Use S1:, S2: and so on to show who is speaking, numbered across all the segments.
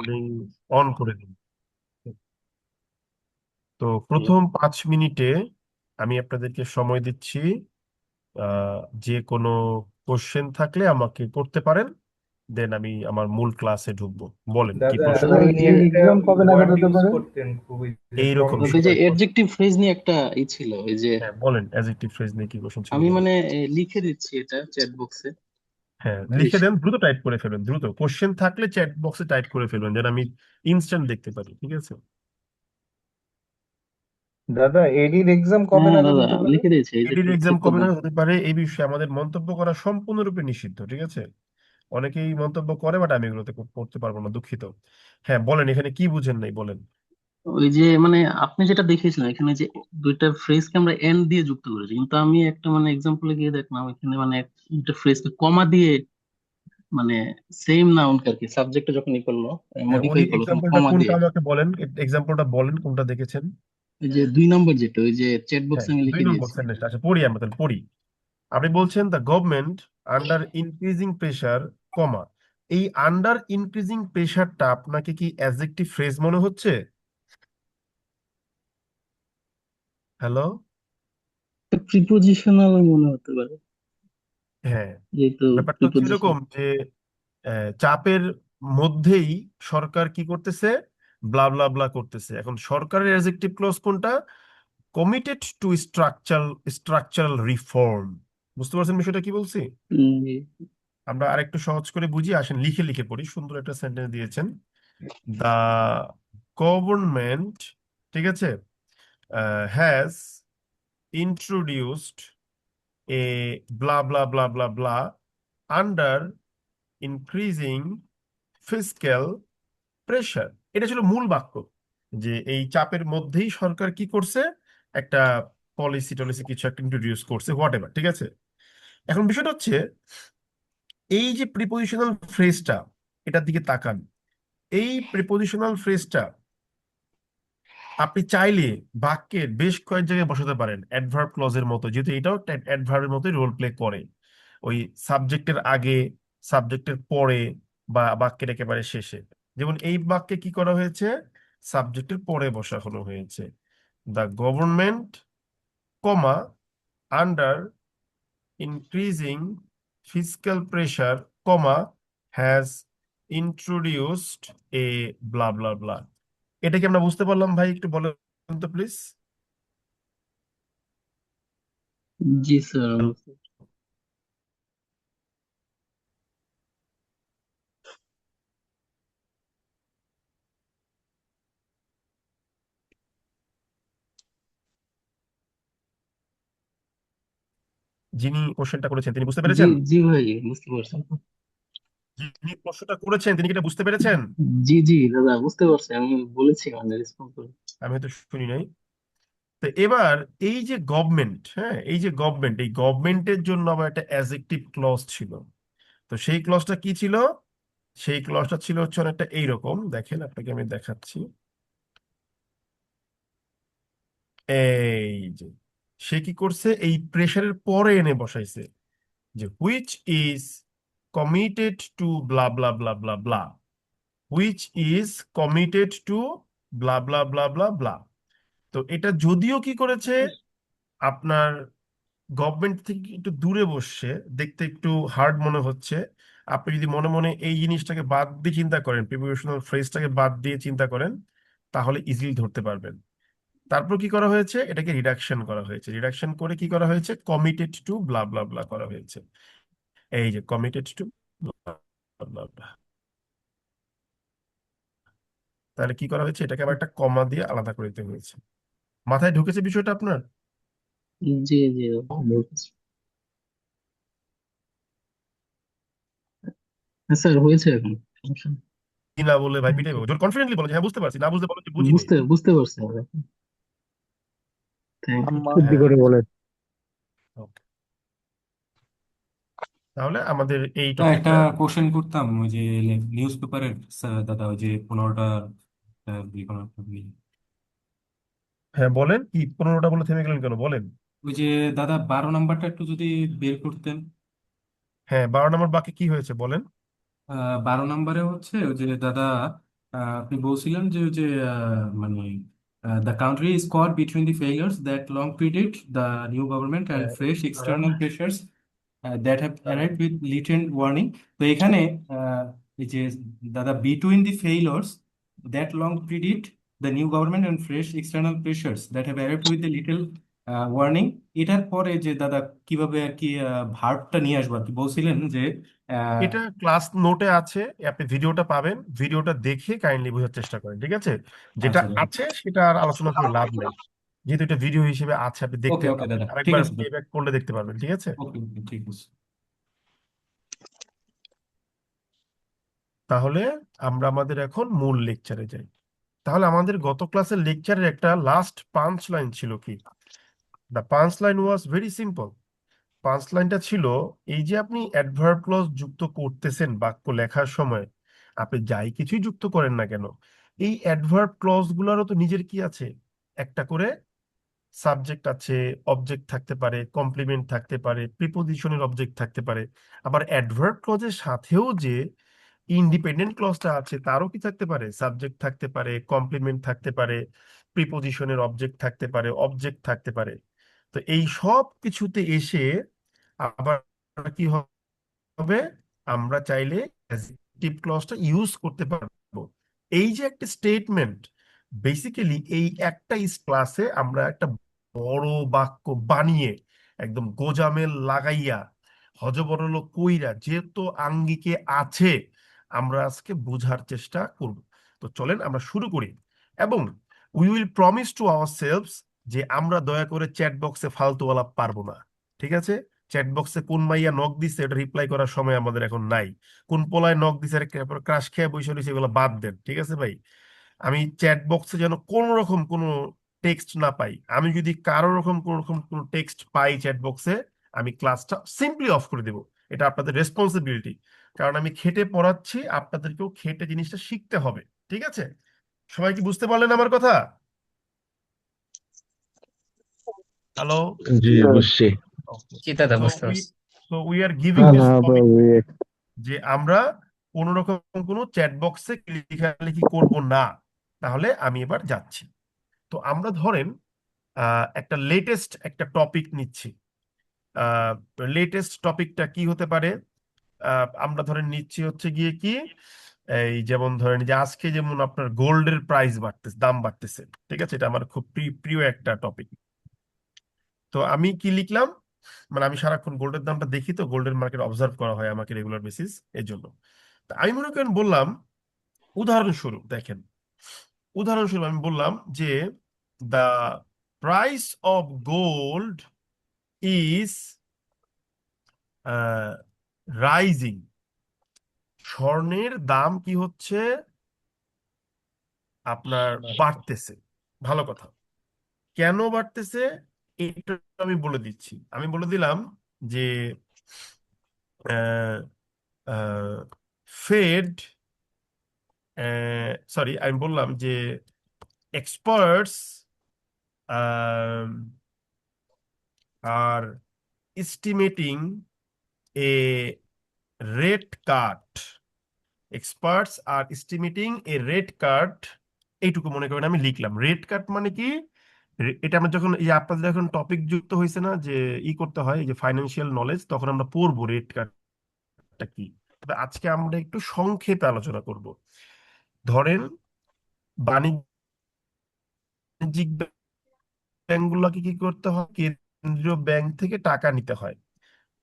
S1: Recording on করে দিন। তো
S2: হুম।
S1: প্রথম 5 মিনিটে আমি আপনাদেরকে সময় দিচ্ছি। আহ, যে কোনো কোশ্চেন থাকলে আমাকে করতে পারেন, দেন আমি আমার মূল ক্লাসে ঢুকবো। বলেন কি
S3: দাদা
S1: প্রশ্ন।
S4: দাদা
S3: ওই
S4: এই
S3: একটা
S4: এক্সাম কবে নাগাদ
S3: ওয়ার্ড
S4: হতে
S3: ইউজ
S4: পারে?
S3: করতেন খুবই, যে
S1: এইরকম
S2: ওই যে
S3: প্রমিসিং।
S1: সময় প্রশ্ন।
S2: অ্যাডজেক্টিভ ফ্রেজ নিয়ে একটা ছিল, ওই যে
S1: হ্যাঁ বলেন, অ্যাডজেক্টিভ ফ্রেজ নিয়ে কি কোশ্চেন ছিল
S2: আমি
S1: বলেন।
S2: মানে লিখে দিচ্ছি এটা চ্যাট বক্সে।
S1: হ্যাঁ লিখে দেন, দ্রুত টাইপ করে ফেলবেন, দ্রুত কোশ্চেন থাকলে চ্যাট বক্সে টাইপ করে ফেলবেন যেন আমি ইনস্ট্যান্ট দেখতে পারি, ঠিক আছে।
S4: দাদা এডির এক্সাম কবে
S2: হ্যাঁ
S4: নাগাদ
S2: দাদা
S4: হতে পারে?
S2: লিখে দিয়েছি, এই যে
S1: এডির
S2: একটু
S1: এক্সাম
S2: চেক
S1: কবে
S2: করবেন।
S1: না হতে পারে এই বিষয়ে আমাদের মন্তব্য করা সম্পূর্ণরূপে নিষিদ্ধ, ঠিক আছে। অনেকেই মন্তব্য করে, বাট আমি এগুলোতে করতে পারবো না, দুঃখিত। হ্যাঁ বলেন, এখানে কি বুঝেন নাই বলেন।
S2: ওই যে মানে আপনি যেটা দেখিয়েছিলেন এখানে যে দুইটা ফ্রেজকে আমরা এন দিয়ে যুক্ত করেছি, কিন্তু আমি একটা মানে এক্সাম্পলে গিয়ে দেখলাম এখানে মানে একটা ফ্রেজকে কমা দিয়ে মানে সেম নাউনকে আর কি সাবজেক্টে যখন ই করলো,
S1: হ্যাঁ ওই
S2: মডিফাই করলো ওখানে
S1: এক্সাম্পলটা
S2: কমা
S1: কোনটা
S2: দিয়ে।
S1: আমাকে বলেন, এক্সাম্পলটা বলেন কোনটা দেখেছেন।
S2: ওই যে 2 নম্বর যেটা ওই যে চ্যাট
S1: হ্যাঁ
S2: বক্সে আমি
S1: দুই
S2: লিখে
S1: নম্বর
S2: দিয়েছি।
S1: সেন্টেন্সটা, আচ্ছা পড়ি আমরা, তাহলে পড়ি। আপনি বলছেন the government under increasing pressure, comma. এই আন্ডার ইনক্রিজিং প্রেসারটা আপনাকে কি অ্যাডজেক্টিভ ফ্রেজ মনে হচ্ছে? হ্যালো।
S2: প্রিপোজিশনাল মনে হতে পারে,
S1: হ্যাঁ
S2: যেহেতু
S1: ব্যাপারটা হচ্ছে
S2: প্রিপোজিশন।
S1: এরকম যে চাপের মধ্যেই সরকার কি করতেছে, ব্লা ব্লা ব্লা করতেছে। এখন সরকারের অ্যাডজেক্টিভ ক্লজ কোনটা? Committed two structural reform. বুঝতে পারছেন বিষয়টা কি বলছি? আমরা আরেকটু সহজ করে বুঝি, আসেন লিখে লিখে পড়ি। সুন্দর একটা সেন্টেন্স দিয়েছেন, দা গভর্নমেন্ট, ঠিক আছে, has introduced a blah blah blah blah blah under increasing fiscal pressure. এটা ছিল মূল বাক্য, যে এই চাপের মধ্যেই সরকার কি করছে, একটা পলিসি টলিসি কিছু একটা ইন্ট্রোডিউস করছে, হোয়াট এভার, ঠিক আছে। এখন বিষয়টা হচ্ছে এই যে প্রিপোজিশনাল ফ্রেজটা, এটার দিকে তাকান। এই প্রিপোজিশনাল ফ্রেজটা আপনি চাইলে বাক্যের বেশ কয়েক জায়গায় বসাতে পারেন অ্যাডভার্ব ক্লজের মতো, যেহেতু এটাও একটা অ্যাডভার্বের মতোই রোল প্লে করে। ওই সাবজেক্টের আগে, সাবজেক্টের পরে, বা বাক্যের একেবারে শেষে। যেমন এই বাক্যে কি করা হয়েছে, সাবজেক্টের পরে বসানো হয়েছে the government, comma, under increasing fiscal pressure, comma, has introduced a blah blah blah. এটা কি আমরা বুঝতে পারলাম ভাই? একটু বলেন তো প্লিজ।
S2: G sir.
S1: যিনি কোশ্চেনটা করেছেন তিনি বুঝতে
S2: জি
S1: পেরেছেন?
S2: জি ভাই, বুঝতে পারছি।
S1: যিনি প্রশ্নটা করেছেন তিনি কি এটা বুঝতে পেরেছেন?
S2: জি জি দাদা বুঝতে পারছি, আমি বলেছি মানে রেসপন্স করে।
S1: আমি হয়তো শুনি নাই। তো এবার এই যে গভর্নমেন্ট, হ্যাঁ এই যে গভর্নমেন্ট, এই গভর্নমেন্টের জন্য আবার একটা অ্যাডজেক্টিভ ক্লজ ছিল। তো সেই ক্লজটা কি ছিল? সেই ক্লজটা ছিল হচ্ছে অনেকটা এইরকম, দেখেন আপনাকে আমি দেখাচ্ছি। এই যে সে কি করছে, এই প্রেসারের পরে এনে বসাইছে যে which is committed to blah blah blah blah blah, which is committed to blah blah blah blah blah. তো এটা যদিও কি করেছে, আপনার গভর্নমেন্ট থেকে একটু দূরে বসছে, দেখতে একটু হার্ড মনে হচ্ছে। আপনি যদি মনে মনে এই জিনিসটাকে বাদ দিয়ে চিন্তা করেন, প্রিপোজিশনাল ফ্রেজটাকে বাদ দিয়ে চিন্তা করেন, তাহলে ইজিলি ধরতে পারবেন। তারপর কি করা হয়েছে, এটাকে রিডাকশন করা হয়েছে। রিডাকশন করে কি করা হয়েছে, কমিটেড টু ব্লা ব্লা ব্লা করা হয়েছে। এই যে কমিটেড টু ব্লা ব্লা ব্লা। তাহলে কি করা হয়েছে, এটাকে আবার একটা কমা দিয়ে আলাদা করে দিতে হয়েছে। মাথায় ঢুকেছে বিষয়টা আপনার?
S2: জি জি বলতেছি। হ্যাঁ স্যার, হয়েছে এখন, সমস্যা নেই।
S1: কি না বলে ভাই
S2: Thank
S1: পিটাই
S2: you.
S1: যখন কনফিডেন্টলি বলো যে হ্যাঁ বুঝতে পারছি, না বুঝতে বলো যে বুঝি নেই।
S2: বুঝতে পারছি আমরা। Thank you.
S4: আম্মা বুদ্ধি
S1: হ্যাঁ
S4: করে বলে।
S1: okay. তাহলে আমাদের এই
S5: তা একটা
S1: টপিকটা।
S5: কোশ্চেন করতাম, ওই যে নিউজ পেপারের দাদা, ওই যে 15টা কোনো একটা
S1: হ্যাঁ বলেন, কি 15টা বলে থেমে গেলেন কেন বলেন।
S5: ওই যে দাদা 12 নাম্বারটা একটু যদি বের করতেন।
S1: হ্যাঁ 12 নম্বর বাকি কি হয়েছে বলেন।
S5: 12 নাম্বারে হচ্ছে ওই যে দাদা আপনি বলছিলেন যে যে মানে the country is caught between the failures that long predate the new government and fresh
S1: দাঁড়ান
S5: external pressures that have
S1: দাঁড়ান
S5: arrived with little warning. তো এখানে এই যে দাদা between the failures that long predate the new government and fresh external pressures that have arrived with the little warning, এটার পরে যে দাদা কিভাবে আর কি ভার্বটা নিয়ে আসবো আর কি বলছিলেন যে আহ,
S1: এটা ক্লাস নোটে আছে, আপনি ভিডিওটা পাবেন, ভিডিওটা দেখে কাইন্ডলি বোঝার চেষ্টা করেন, ঠিক আছে? যেটা
S5: আচ্ছা দাদা।
S1: আছে সেটা আর আলোচনা করে লাভ নেই, যেহেতু এটা ভিডিও হিসেবে আছে, আপনি দেখতে
S5: ওকে ওকে
S1: পাবেন,
S5: দাদা, ঠিক
S1: আরেকবার
S5: আছে
S1: প্লে
S5: দাদা।
S1: ব্যাক করলে দেখতে পারবেন, ঠিক আছে?
S5: ওকে ওকে, ঠিক আছে।
S1: তাহলে আমরা আমাদের এখন মূল লেকচারে যাই। তাহলে আমাদের গত ক্লাসের লেকচারের একটা লাস্ট পাঞ্চ লাইন ছিল কি? The punch line was very simple. পাঁচ লাইনটা ছিল, এই যে আপনি অ্যাডভার্ব ক্লজ যুক্ত করতেছেন বাক্য লেখার সময়, আপনি যাই কিছুই যুক্ত করেন না কেন, এই অ্যাডভার্ব ক্লজ গুলারও তো নিজের কি আছে, একটা করে সাবজেক্ট আছে, অবজেক্ট থাকতে পারে, কমপ্লিমেন্ট থাকতে পারে, প্রিপোজিশনের অবজেক্ট থাকতে পারে। আবার অ্যাডভার্ব ক্লজের সাথেও যে ইন্ডিপেন্ডেন্ট ক্লজটা আছে তারও কি থাকতে পারে, সাবজেক্ট থাকতে পারে, কমপ্লিমেন্ট থাকতে পারে, প্রিপোজিশনের অবজেক্ট থাকতে পারে, অবজেক্ট থাকতে পারে। তো এই সব কিছুতে এসে আবার কি হবে, আমরা চাইলে অ্যাডজেক্টিভ ক্লজটা ইউজ করতে পারবো। এই যে একটা স্টেটমেন্ট, বেসিক্যালি এই একটা ক্লাসে আমরা একটা বড় বাক্য বানিয়ে একদম গোজামেল লাগাইয়া হযবরল কইরা যেহেতু আঙ্গিকে আছে, আমরা আজকে বোঝার চেষ্টা করব। তো চলেন আমরা শুরু করি, এবং we will promise to our selves যে আমরা দয়া করে চ্যাট বক্সে ফালতুওয়ালা পারবো না, ঠিক আছে? চ্যাট বক্সে কোন মাইয়া নক দিছে এটা রিপ্লাই করার সময় আমাদের এখন নাই, কোন পোলায় নক দিছে ক্রাশ খেয়ে বসে রয়েছে, এগুলো বাদ দেন, ঠিক আছে ভাই? আমি চ্যাট বক্সে যেন কোন রকম কোনো টেক্সট না পাই, আমি যদি কারো রকম কোন রকম কোনো টেক্সট পাই চ্যাট বক্সে, আমি ক্লাসটা সিম্পলি অফ করে দেব। এটা আপনাদের রেসপন্সিবিলিটি, কারণ আমি খেটে পড়াচ্ছি, আপনাদেরকেও খেটে জিনিসটা শিখতে হবে, ঠিক আছে? সবাই কি বুঝতে পারলেন আমার কথা? হ্যালো?
S3: জি বুঝছি।
S1: ওকে।
S6: জি দাদা,
S1: সো
S6: বুঝতে
S1: উই
S6: পারছি।
S1: সো উই আর গিভিং
S3: না
S1: দিস
S3: না
S1: টপিক
S3: ভাই,
S1: যে আমরা কোন রকম কোনো চ্যাট বক্সে লেখালেখি করব না। তাহলে আমি এবার যাচ্ছি। তো আমরা ধরেন একটা লেটেস্ট একটা টপিক নিচ্ছি। লেটেস্ট টপিকটা কি হতে পারে? আমরা ধরেন নিচ্ছি হচ্ছে গিয়ে কি, এই যেমন ধরেন যে আজকে যেমন আপনার গোল্ডের প্রাইস বাড়তেছে, দাম বাড়তেছে, ঠিক আছে? এটা আমার খুব প্রিয় একটা টপিক। তো আমি কি লিখলাম, মানে আমি সারাক্ষণ গোল্ডের দামটা দেখি, তো গোল্ডের মার্কেট অবজার্ভ করা হয় আমাকে রেগুলার বেসিস, এর জন্য। তা আমি মনে করেন বললাম, উদাহরণস্বরূপ দেখেন, উদাহরণস্বরূপ আমি বললাম যে the price of gold is rising. স্বর্ণের দাম কি হচ্ছে, আপনার বাড়তেছে। ভালো কথা। কেন বাড়তেছে এটা আমি বলে দিচ্ছি। আমি বলে দিলাম যে ফেড, সরি, আমি বললাম যে experts are estimating a rate cut. Experts are estimating a rate কাট, এইটুকু মনে করেন আমি লিখলাম। রেট কাট মানে কি? এটা আমরা যখন এই যে আপনাদের যখন টপিক যুক্ত হয়েছে না, যে করতে হয় এই যে ফাইন্যান্সিয়াল নলেজ, তখন আমরা পড়বো রেট কাটটা কি। তবে আজকে আমরা একটু সংক্ষেপে আলোচনা করব। ধরেন বাণিজ্যিক ব্যাংকগুলোকে কি করতে হয়, কেন্দ্রীয় ব্যাংক থেকে টাকা নিতে হয়।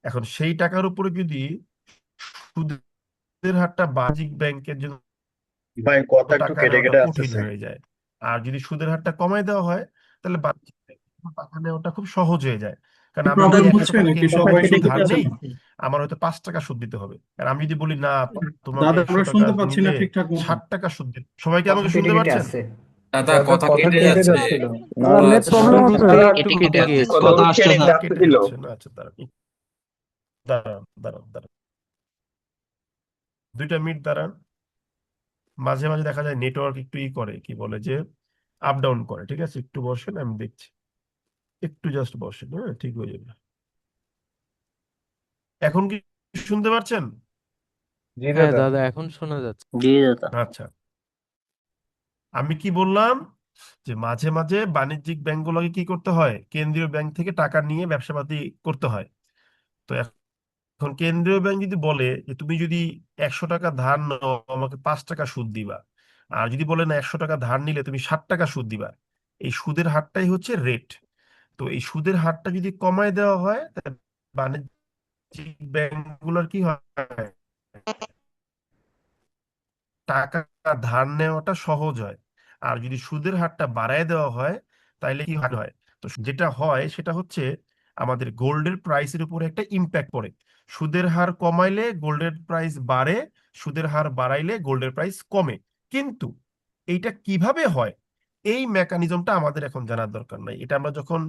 S1: এখন সেই টাকার উপরে যদি সুদের হারটা বাণিজ্যিক ব্যাংকের জন্য
S4: ভাই কথা একটু
S1: টাকা
S4: কেটে
S1: নেওয়াটা
S4: কেটে
S1: কঠিন
S4: আসতেছে।
S1: হয়ে যায়, আর যদি সুদের হারটা কমায় দেওয়া হয়, তাহলে বাণিজ্যিক ব্যাংকে টাকা নেওয়াটা খুব সহজ হয়ে যায়। কারণ আমি যদি
S2: প্রবলেম
S1: 100
S2: হচ্ছে
S1: টাকা
S2: নাকি
S1: কেন্দ্রীয়
S2: সবাই
S1: ব্যাংক
S2: কেটে
S1: সুদ
S2: কেটে
S1: হার
S2: আসে?
S1: নেই, আমার হয়তো 5 টাকা সুদ দিতে হবে। আর আমি যদি বলি না, তোমাকে
S2: দাদা
S1: 100
S2: আমরা
S1: টাকা
S2: শুনতে পাচ্ছি না
S1: নিলে
S2: ঠিকঠাক মতো।
S1: 60 টাকা সুদ দিতে। সবাই কি
S7: কথা
S1: আমাকে
S7: কেটে
S1: শুনতে
S7: কেটে
S1: পাচ্ছেন?
S7: আসছে।
S6: দাদা,
S4: দাদা
S6: কথা
S4: কথা
S6: কেটে
S4: কেটে
S6: যাচ্ছে।
S4: যাচ্ছিল। না
S3: নেট প্রবলেম হচ্ছে।
S7: কথা
S6: একটু
S7: কেটে কেটে
S6: কেটে
S7: আসছে।
S6: আসছে।
S2: কথা
S4: লোড
S2: আসছে
S4: শেডিং
S2: না।
S1: কেটে
S4: আসতেছিল।
S1: যাচ্ছে না? আচ্ছা দাঁড়ান, দাঁড়ান দাঁড়ান দাঁড়ান, 2টা মিনিট দাঁড়ান। মাঝে মাঝে দেখা যায় নেটওয়ার্ক একটু করে, কি বলে যে আপ ডাউন করে, ঠিক আছে? একটু বসেন, আমি দেখছি। একটু জাস্ট বসেন, হ্যাঁ, ঠিক হয়ে যাবে। এখন কি শুনতে পাচ্ছেন?
S4: জি
S8: হ্যাঁ
S4: দাদা।
S8: দাদা, এখন শোনা যাচ্ছে।
S2: জি দাদা।
S1: আচ্ছা। আমি কি বললাম যে মাঝে মাঝে বাণিজ্যিক ব্যাংকগুলোকে কি করতে হয়, কেন্দ্রীয় ব্যাংক থেকে টাকা নিয়ে ব্যবসাপাতি করতে হয়। তো এখন কেন্দ্রীয় ব্যাংক যদি বলে যে তুমি যদি 100 টাকা ধার নাও আমাকে 5 টাকা সুদ দিবা, আর যদি বলে না 100 টাকা ধার নিলে তুমি 60 টাকা সুদ দিবা, এই সুদের হারটাই হচ্ছে রেট। তো এই সুদের হারটা যদি কমায় দেওয়া হয় তাহলে বাণিজ্যিক ব্যাংকগুলোর কি হয়, টাকা ধার নেওয়াটা সহজ হয়। আর যদি সুদের হারটা বাড়ায় দেওয়া হয় তাহলে কি হয়, তো যেটা হয় সেটা হচ্ছে আমাদের গোল্ডের প্রাইসের উপরে একটা ইম্প্যাক্ট পড়ে। সুদের হার কমাইলে গোল্ডের প্রাইস বাড়ে, সুদের হার বাড়াইলে গোল্ডের প্রাইস কমে। কিন্তু এইটা কিভাবে হয় এই মেকানিজমটা আমাদের এখন জানার দরকার নাই, এটা আমরা যখন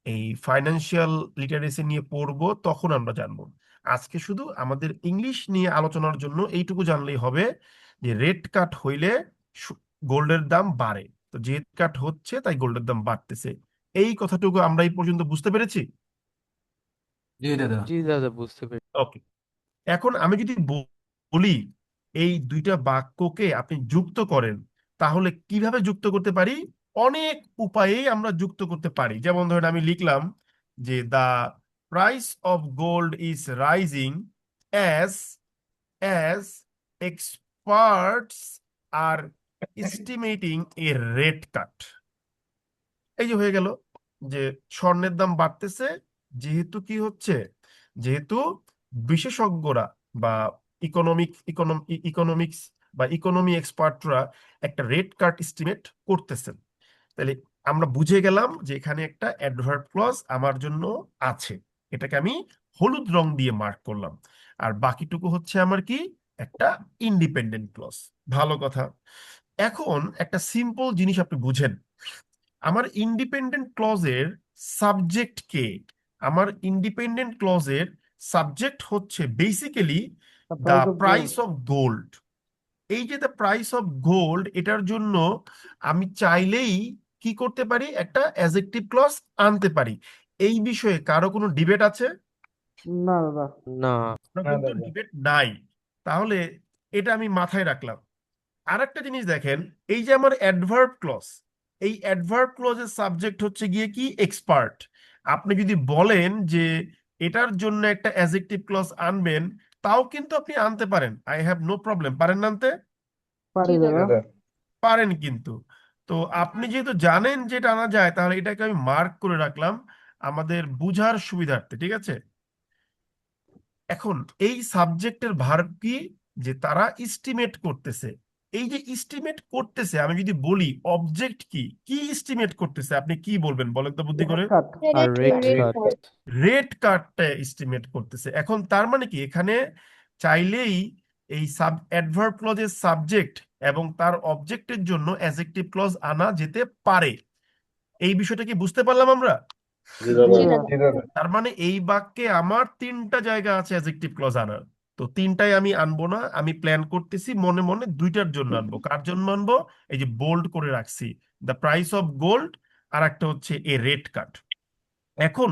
S1: এই ফাইন্যান্সিয়াল লিটারেসি নিয়ে পড়বো তখন আমরা জানবো। আজকে শুধু আমাদের ইংলিশ নিয়ে আলোচনার জন্য এইটুকু জানলেই হবে যে রেট কাট হইলে গোল্ডের দাম বাড়ে, তো যে কাট হচ্ছে তাই গোল্ডের দাম বাড়তেছে। এই কথাটুকু আমরা এই পর্যন্ত বুঝতে পেরেছি।
S5: জি দাদা।
S3: জি দাদা, বুঝতে পেরেছি।
S1: ওকে, এখন আমি যদি বলি এই দুইটা বাক্যকে আপনি যুক্ত করেন, তাহলে কিভাবে যুক্ত করতে পারি? অনেক উপায়েই আমরা যুক্ত করতে পারি। যেমন ধরেন আমি লিখলাম যে the price of gold is rising as as experts are estimating a rate cut. এই যে হয়ে গেল যে স্বর্ণের দাম বাড়তেছে যেহেতু কি হচ্ছে, যেহেতু বিশেষজ্ঞরা বা ইকোনমিক্স বা ইকোনমি এক্সপার্টরা একটা রেট কাট এস্টিমেট করতেছেন। তাহলে আমরা বুঝে গেলাম যে এখানে একটা অ্যাডভার্ব ক্লজ আমার জন্য আছে, এটাকে আমি হলুদ রং দিয়ে মার্ক করলাম। আর বাকিটুকু হচ্ছে আমার কি, একটা ইন্ডিপেন্ডেন্ট ক্লজ। ভালো কথা। এখন একটা সিম্পল জিনিস আপনি বুঝেন, আমার ইন্ডিপেন্ডেন্ট ক্লজের সাবজেক্ট কে? আমার ইন্ডিপেন্ডেন্ট ক্লজের সাবজেক্ট হচ্ছে basically the price of gold. এই যে দ্য প্রাইস অফ গোল্ড, এটার জন্য আমি চাইলেই কি করতে পারি, একটা অ্যাডজেক্টিভ ক্লজ আনতে পারি। এই বিষয়ে কারো কোনো ডিবেট আছে?
S3: না।
S1: কারো
S4: না
S1: কিন্তু
S4: দাদা।
S1: ডিবেট নাই। তাহলে এটা আমি মাথায় রাখলাম। আরেকটা জিনিস দেখেন, এই যে আমার অ্যাডভার্ব ক্লজ, এই অ্যাডভার্ব ক্লজের সাবজেক্ট হচ্ছে গিয়ে কি, এক্সপার্ট। আপনি যদি বলেন যে এটার জন্য একটা অ্যাডজেক্টিভ ক্লজ আনবেন, তাও কিন্তু আপনি আনতে পারেন, আই হ্যাভ নো প্রবলেম। পারেন না আনতে?
S4: জি দাদা।
S1: পারেন কিন্তু। তো আপনি যেহেতু জানেন যে এটা আনা যায়, তাহলে এটাকে আমি মার্ক করে রাখলাম আমাদের বুঝার সুবিধার্থে, ঠিক আছে? এখন এই সাবজেক্টের ভার্ব কি, যে তারা এস্টিমেট করতেছে। এই যে এস্টিমেট করতেছে, আমি যদি বলি অবজেক্ট কি, কি এস্টিমেট করতেছে, আপনি কি বলবেন বলেন তো বুদ্ধি করে?
S3: আর রেট কাট।
S1: রেট কার্ডটা এস্টিমেট করতেছে। এখন তার মানে কি, এখানে চাইলেই এই অ্যাডভার্ব ক্লজের সাবজেক্ট এবং তার অবজেক্টের জন্য অ্যাডজেক্টিভ ক্লজ আনা যেতে পারে। এই বিষয়টা কি বুঝতে পারলাম আমরা?
S4: জি দাদা। জি দাদা।
S1: তার মানে এই বাক্যে আমার 3টা জায়গা আছে অ্যাডজেক্টিভ ক্লজ আনার। তো 3টাই আমি আনবো না, আমি প্ল্যান করতেছি মনে মনে 2টার জন্য আনবো। কার জন্য আনবো? এই যে বোল্ড করে রাখছি, দ্য প্রাইস অফ গোল্ড, আর একটা হচ্ছে এ রেট কাট। এখন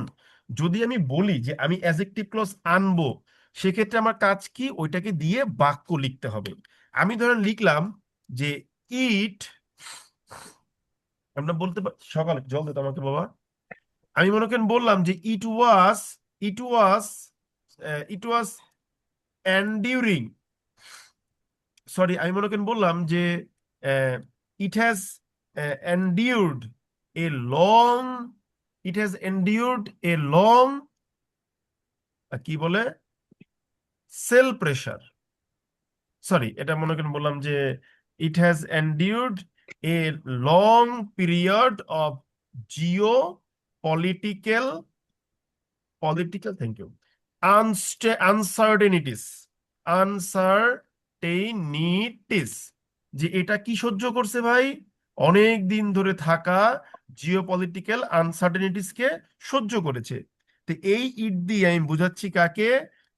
S1: যদি আমি বলি যে আমি অ্যাডজেক্টিভ ক্লজ আনবো, সেক্ষেত্রে আমার কাজ কি, ওইটাকে দিয়ে বাক্য লিখতে হবে। আমি ধরেন লিখলাম যে ইট, আমরা বলতে সকালে জল দিত আমাকে বাবা, আমি মনে করেন বললাম যে ইট ওয়াজ ইট ওয়াজ এন্ডিউরিং, সরি আমি মনে করেন বললাম যে it has endured a long, it has endured a long, কি বলে, সেল প্রেশার। সরি, এটা মনে করেন বললাম যে it has endured a long period of geopolitical political thank you uncertainties, uncertainties, যে এটা কি সহ্য করছে ভাই, অনেক দিন ধরে থাকা জিওপলিটিক্যাল আনসার্টেনিটিস কে সহ্য করেছে। তো এই ইট দিয়ে আমি বুঝাচ্ছি কাকে,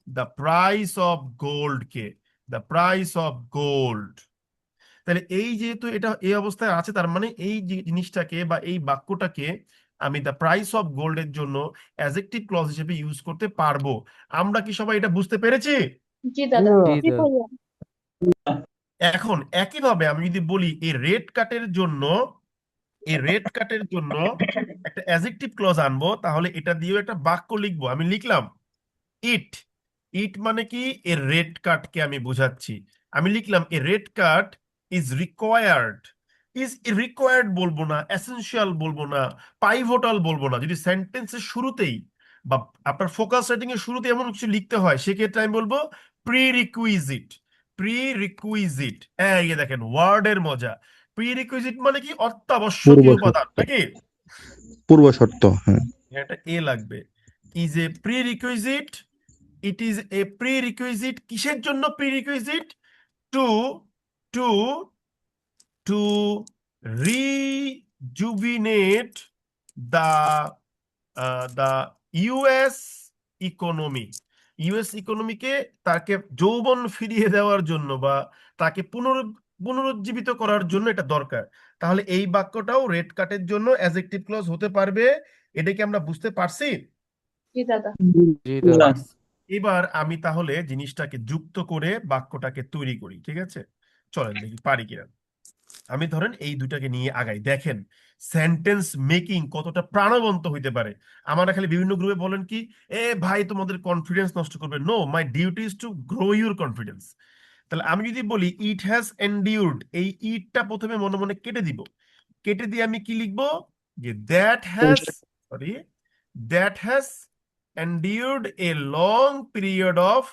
S1: the price of gold K, the price of gold. তাহলে এই যেহেতু এটা এই অবস্থায় আছে, তার মানে এই জিনিসটাকে বা এই বাক্যটাকে আমি দ্য প্রাইস অফ গোল্ডের জন্য অ্যাডজেক্টিভ ক্লজ হিসেবে ইউজ করতে পারবো। আমরা কি সবাই এটা বুঝতে পেরেছি?
S6: জি দাদা।
S3: জি
S6: জি
S3: দাদা।
S6: ভাইয়া।
S1: এখন একইভাবে আমি যদি বলি এই রেড কাটের জন্য একটা অ্যাডজেক্টিভ ক্লজ আনবো, তাহলে এটা দিয়েও একটা বাক্য লিখবো। আমি লিখলাম ইট। ইট মানে কি, এ রেড কার্ডকে আমি বোঝাচ্ছি। আমি লিখলাম a red card is required. Required বলবো না, এসেনশিয়াল বলবো না, পাইভোটাল বলবো না। যদি সেন্টেন্সের শুরুতেই বা আপনার ফোকাস রাইটিং এর শুরুতে এমন কিছু লিখতে হয়, সেক্ষেত্রে আমি বলবো প্রি রিকুইজিট। প্রি রিকুইজিট, এই যে দেখেন ওয়ার্ডের মজা। প্রি রিকুইজিট মানে কি, অত্যাবশ্যকীয়
S6: পূর্ব
S1: উপাদান
S6: শর্ত
S1: নাকি?
S6: পূর্ব শর্ত, হ্যাঁ।
S1: এটা এ লাগবে। Is a prerequisite. It is a prerequisite. কিসের জন্য prerequisite? To to to rejuvenate the the US economy. US ইকোনমিকে, তাকে যৌবন ফিরিয়ে দেওয়ার জন্য বা তাকে পুনরুজ্জীবিত করার জন্য এটা দরকার। তাহলে এই বাক্যটাও রেড কাটের জন্য অ্যাডজেক্টিভ ক্লজ হতে পারবে। এটা কি আমরা বুঝতে পারছি?
S3: জি দাদা।
S1: এবার আমি তাহলে জিনিসটাকে যুক্ত করে বাক্যটাকে তৈরি করি, ঠিক আছে? চলেন দেখি পারি কিনা। আমি ধরেন এই দুটাকে নিয়ে আগাই। দেখেন সেন্টেন্স মেকিং কতটা প্রাণবন্ত হইতে পারে। আমার খালি বিভিন্ন গ্রুপে বলেন কি, এ ভাই তোমাদের কনফিডেন্স নষ্ট করবে। No, my duty is to grow your confidence. তাহলে আমি যদি বলি ইট হ্যাজ এন্ডিউরড, এই ইটটা প্রথমে মনে মনে কেটে দিব। কেটে দিয়ে আমি কি লিখবো, যে that has endured a long period of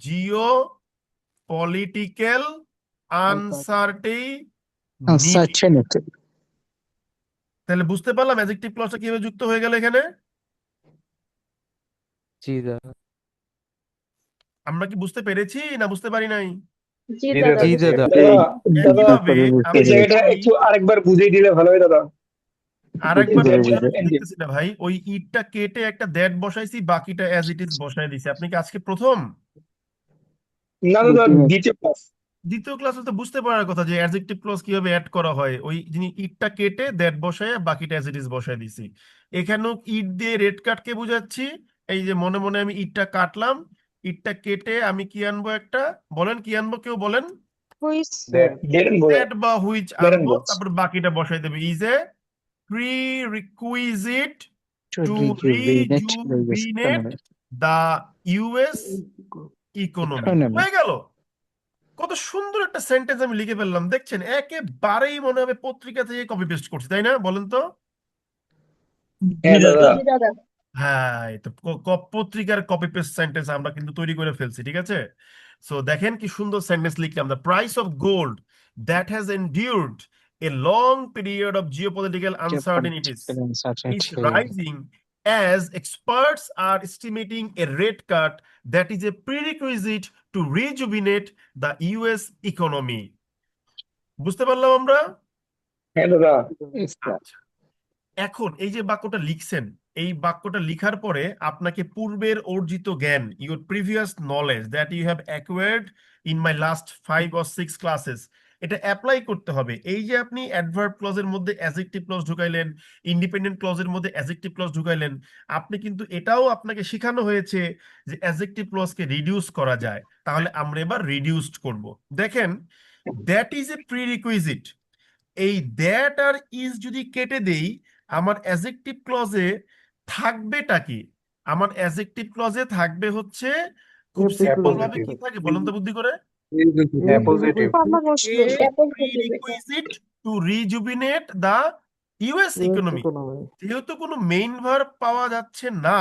S1: geopolitical uncertainty। তাহলে বুঝতে পারলাম অ্যাডজেক্টিভ ক্লজটা কিভাবে যুক্ত হয়ে গেল এখানে।
S3: জি দাদা।
S1: আমরা কি বুঝতে পেরেছি না বুঝতে পারি নাই?
S3: জি দাদা।
S1: একইভাবে আমি
S4: এই জায়গাটা
S1: বলি,
S4: একটু আরেকবার বুঝিয়ে দিলে ভালো হয় দাদা।
S1: আরেকবার
S6: ধরে
S1: বোঝানোর
S6: বুঝে।
S1: কি দেখতেছি না ভাই। ওই ইটটা কেটে একটা দ্যাট বসাইছি, বাকিটা অ্যাজ ইট ইজ বসাই দিছি। আপনি কি আজকে প্রথম?
S4: না দাদা, দ্বিতীয় ক্লাস।
S1: দ্বিতীয় ক্লাসে তো বুঝতে পারার কথা যে অ্যাডজেক্টিভ ক্লজ কিভাবে অ্যাড করা হয়। ওই যিনি ইটটা কেটে দ্যাট বসায় বাকিটা অ্যাজ ইট ইজ বসায় দিছি। এখানেও ইট দিয়ে রেড কাটকে বুঝাচ্ছি। এই যে মনে মনে আমি ইটটা কাটলাম, ইটটা কেটে আমি কি আনবো একটা, বলেন কি আনবো, কেউ বলেন। দ্যাট বা হুইচ আনবো, তারপর বাকিটা বসাই দেবে। Is a prerequisite to rejuvenate the US economy. হয়ে গেল। কত সুন্দর একটা সেন্টেন্স আমি লিখে ফেললাম, দেখছেন? একেবারেই মনে হবে পত্রিকা থেকে কপি পেস্ট করছি, তাই না? বলেন তো।
S4: হ্যাঁ দাদা।
S1: হ্যাঁ, এই তো পত্রিকার কপি পেস্ট সেন্টেন্স আমরা কিন্তু তৈরি করে ফেলছি, ঠিক আছে? সো দেখেন কি সুন্দর সেন্টেন্স লিখলাম। The price of gold that has endured a long period of geopolitical uncertainties is rising as experts are estimating a rate cut that is a prerequisite to rejuvenate the US economy. বুঝতে পারলাম আমরা?
S4: হ্যাঁ দাদা।
S1: আচ্ছা, এখন এই যে বাক্যটা লিখছেন, এই বাক্যটা লিখার পরে আপনাকে পূর্বের অর্জিত জ্ঞান, your previous knowledge that you have acquired in my last 5 or 6 classes, এটা অ্যাপ্লাই করতে হবে। এই যে আপনি অ্যাডভার্ব ক্লজের মধ্যে অ্যাডজেক্টিভ ক্লজ ঢুকাইলেন, ইন্ডিপেন্ডেন্ট ক্লজের মধ্যে অ্যাডজেক্টিভ ক্লজ ঢুকাইলেন, আপনি কিন্তু এটাও আপনাকে শেখানো হয়েছে যে অ্যাডজেক্টিভ ক্লজকে রিডিউস করা যায়। তাহলে আমরা এবার রিডিউসড করব। দেখেন, দ্যাট ইজ এ প্রিরিকুইজিট। এই দ্যাট আর ইজ যদি কেটে দেই, আমার অ্যাডজেক্টিভ ক্লজে থাকবেটা কি? আমার অ্যাডজেক্টিভ ক্লজে থাকবে হচ্ছে, খুব সিম্পল ভাবে কি থাকে বলেন তো বুদ্ধি করে, prerequisite to rejuvenate the US economy. যেহেতু কোনো মেইন ভার্ব পাওয়া যাচ্ছে না,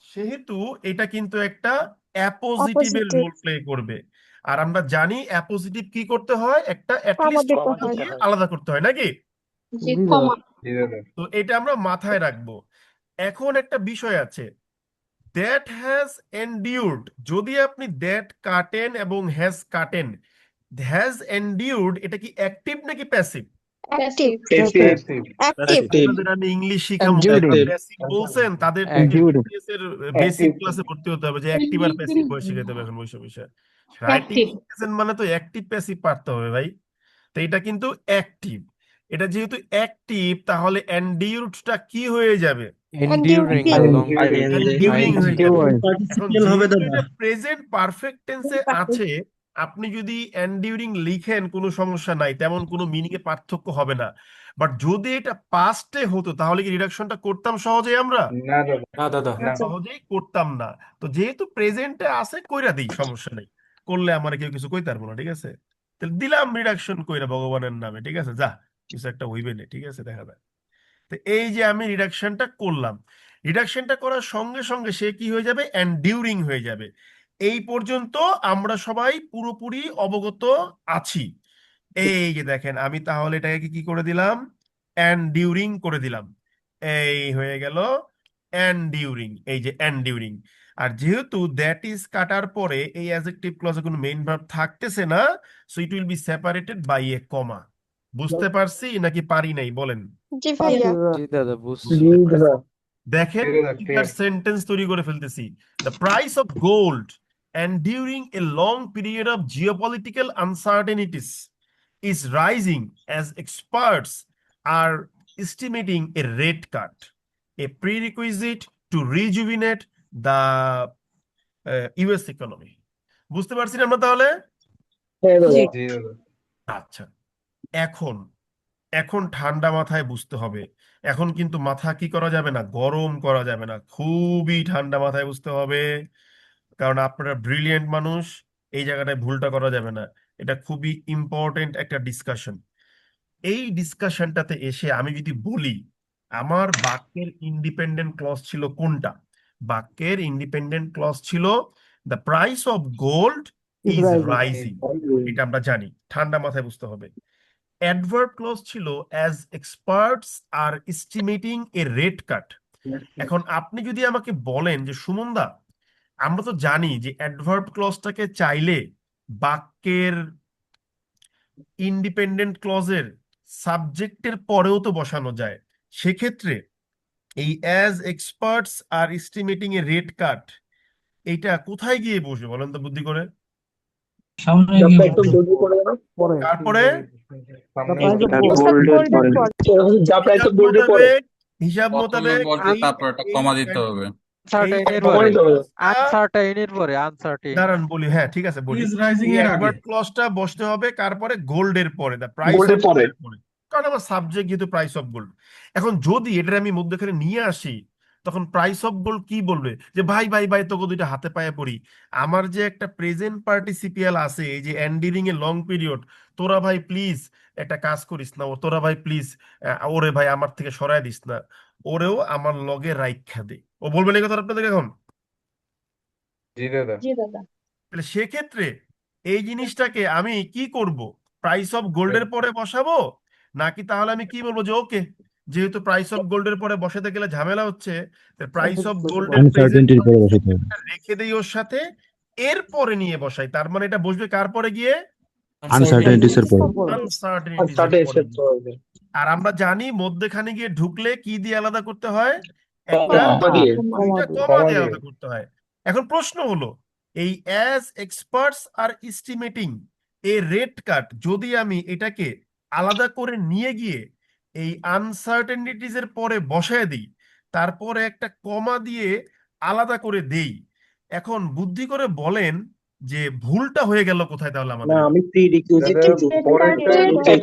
S1: সেহেতু এটা কিন্তু একটা অ্যাপোজিটিভের রোল প্লে করবে। আর আমরা জানি অ্যাপোজিটিভ কি করতে হয়, একটা অ্যাটলিস্ট আলাদা করতে হয় নাকি? তো এটা আমরা মাথায় রাখবো। এখন একটা বিষয় আছে, দ্যাট হ্যাজ এন্ডিউরড। যদি আপনি দ্যাট কাটেন এবং হ্যাজ কাটেন, হ্যাজ এন্ডিউরড এটা কি অ্যাক্টিভ নাকি প্যাসিভ? আমি ইংলিশ শিখাবো, প্যাসিভ বলছেন তাদের বেসিক ক্লাসে ভর্তি হতে হবে, যে অ্যাক্টিভ আর প্যাসিভ বই শিখাতে হবে এখন বসে বসে। রাইটিং শিখেছেন মানে তো অ্যাক্টিভ প্যাসিভ পারতে হবে ভাই। তো এটা কিন্তু অ্যাক্টিভ। এটা যেহেতু অ্যাক্টিভ, তাহলে এন্ডিউরডটা কি হয়ে যাবে?
S3: Enduring a long period.
S1: এন্ডিউরিং হয়ে যাবে। এখন
S2: পার্টিসিপেল হবে
S1: যেহেতু
S2: দাদা।
S1: এটা প্রেজেন্ট পারফেক্ট টেন্সে আছে, আপনি যদি এন্ডিউরিং লিখেন কোনো সমস্যা নাই, তেমন কোনো মিনিং এ পার্থক্য হবে না। বাট যদি এটা পাস্টে হতো তাহলে কি রিডাকশনটা করতাম সহজেই আমরা?
S4: না দাদা
S5: না দাদা
S4: না
S1: সহজেই করতাম না। তো যেহেতু প্রেজেন্টে আছে কইরা দিই, সমস্যা নেই, করলে আমার কেউ কিছু কইতে পারবো না, ঠিক আছে? তাহলে দিলাম রিডাকশন কইরা ভগবানের নামে, ঠিক আছে, যা কিছু একটা হইবে না, ঠিক আছে, দেখা যায়। তো এই যে আমি রিডাকশনটা করলাম, রিডাকশনটা করার সঙ্গে সঙ্গে সে কি হয়ে যাবে? এন্ডিউরিং হয়ে যাবে। এই পর্যন্ত আমরা সবাই পুরোপুরি অবগত আছি। এই যে দেখেন, আমি তাহলে এটাকে কি করে দিলাম? এন্ডিউরিং করে দিলাম। এই হয়ে গেল এন্ডিউরিং, এই যে এন্ডিউরিং। আর যেহেতু দ্যাট ইজ কাটার পরে এই অ্যাডজেক্টিভ ক্লজে কোনো মেইন ভার্ব থাকতেছে না, so it will be separated by a comma. বুঝতে পারছি নাকি পারি নাই বলেন?
S7: জি ভাইয়া।
S3: জি দাদা বুঝছি।
S4: জি দাদা
S1: দেখেন
S4: জি দাদা
S1: ক্লিয়ার সেন্টেন্স তৈরি করে ফেলতেছি। The price of gold and during a long period of geopolitical uncertainties is rising as experts are estimating a rate cut, a prerequisite to rejuvenate the US economy. বুঝতে পারছি না আমরা তাহলে?
S4: হ্যাঁ দাদা
S7: জি।
S4: জি দাদা
S1: আচ্ছা, এখন এখন ঠান্ডা মাথায় বুঝতে হবে। এখন কিন্তু মাথা কি করা যাবে না, গরম করা যাবে না, খুবই ঠান্ডা মাথায় বুঝতে হবে। কারণ আপনারা ব্রিলিয়েন্ট মানুষ, এই জায়গাটায় ভুলটা করা যাবে না। এটা খুবই ইম্পর্টেন্ট একটা ডিসকাশন। এই ডিসকাশনটাতে এসে আমি যদি বলি আমার বাক্যের ইন্ডিপেন্ডেন্ট ক্লজ ছিল কোনটা? বাক্যের ইন্ডিপেন্ডেন্ট ক্লজ ছিল the price of gold is rising, এটা আমরা জানি, ঠান্ডা মাথায় বুঝতে হবে। অ্যাডভার্ব ক্লজ ছিল as experts are estimating a rate কাট। এখন আপনি যদি আমাকে বলেন যে সুমন দা, আমরা তো জানি যে অ্যাডভার্ব ক্লজটাকে চাইলে বাক্যের ইন্ডিপেন্ডেন্ট ক্লজের সাবজেক্টের পরেও তো বসানো যায়। সেক্ষেত্রে এই as experts are estimating a rate কাট, এইটা কোথায় গিয়ে বসবে বলেন তো বুদ্ধি করে?
S4: জাবটা একটু জলদি করে দাও
S1: তারপরে
S7: গোল্ডের পর।
S4: জাবটা একটু
S1: হিসাব
S4: জলদি করে
S1: মোতাবেক, হিসাব
S8: প্রথমে
S1: মোতাবেক
S8: বলতে
S1: এই
S8: তারপর একটা
S1: এই
S8: কমা দিতে হবে।
S3: আনসার্টেইনের
S4: কমা
S3: পরে,
S4: দিতে হবে
S3: আনসার্টেইনের পরে, আনসার্টেইন।
S1: দাঁড়ান বলি, হ্যাঁ ঠিক আছে বলি।
S5: ইজ রাইজিং
S1: এই
S5: এর আগে
S1: অ্যাডভার্ব ক্লজটা বসতে হবে কার পরে? গোল্ডের পরে, দ্য প্রাইস অফ
S4: গোল্ডের পরে
S1: গোল্ডের পরে। কারণ আমার সাবজেক্ট যেহেতু প্রাইস অফ গোল্ড। এখন যদি এটা আমি মধ্যখানে নিয়ে আসি, তখন প্রাইস অফ গোল্ড কি বলবে? যে ভাই ভাই ভাই তোকে দুইটা হাতে পায়ে পড়ি, আমার যে একটা প্রেজেন্ট পার্টিসিপিয়াল আছে এই যে এন্ডিরিং এ লং পিরিয়ড, তোরা ভাই প্লিজ একটা কাজ করিস না, ও তোরা ভাই প্লিজ ওরে ভাই আমার থেকে সরায় দিস না, ওরেও আমার লগে রাইখা দে। ও বলবেন এই কথা আপনাদের এখন?
S4: জি দাদা
S7: জি দাদা।
S1: তাহলে সেক্ষেত্রে এই জিনিসটাকে আমি কি করব? প্রাইস অফ গোল্ডের পরে বসাবো, নাকি তাহলে আমি কি বলবো যে ওকে, যেহেতু প্রাইস অফ গোল্ডের পরে বসাতে গেলে ঝামেলা হচ্ছে, প্রাইস অফ গোল্ডের প্রেজেন্ট
S6: আনসার্টেনটির পরে বসাতে হবে।
S1: রেখে দেই ওর সাথে, এর পরে নিয়ে বসাই। তার মানে এটা বসবে কার পরে গিয়ে?
S6: আনসার্টেনটিস এর পরে।
S1: আনসার্টেনিটিজ এর
S4: স্টার্টে
S1: পরে
S4: এসে
S1: গিয়ে।
S4: হবে
S1: আর আমরা জানি মধ্যখানে গিয়ে ঢুকলে কি দিয়ে আলাদা করতে হয়? একটা
S4: কমা দিয়ে
S1: দুইটা কমা
S4: কমা
S1: দিয়ে
S4: দিয়ে
S1: আলাদা করতে হয়। এখন প্রশ্ন হলো, এই as experts are estimating a rate কাট যদি আমি এটাকে আলাদা করে নিয়ে গিয়ে এই আনসার্টেনিটিজ এর পরে বসায় দিই, তারপরে একটা কমা দিয়ে আলাদা করে দেই, এখন বুদ্ধি করে বলেন যে ভুলটা হয়ে গেল কোথায় তাহলে আমাদের?
S4: আমি প্রিরিকুইজিট পরেরটা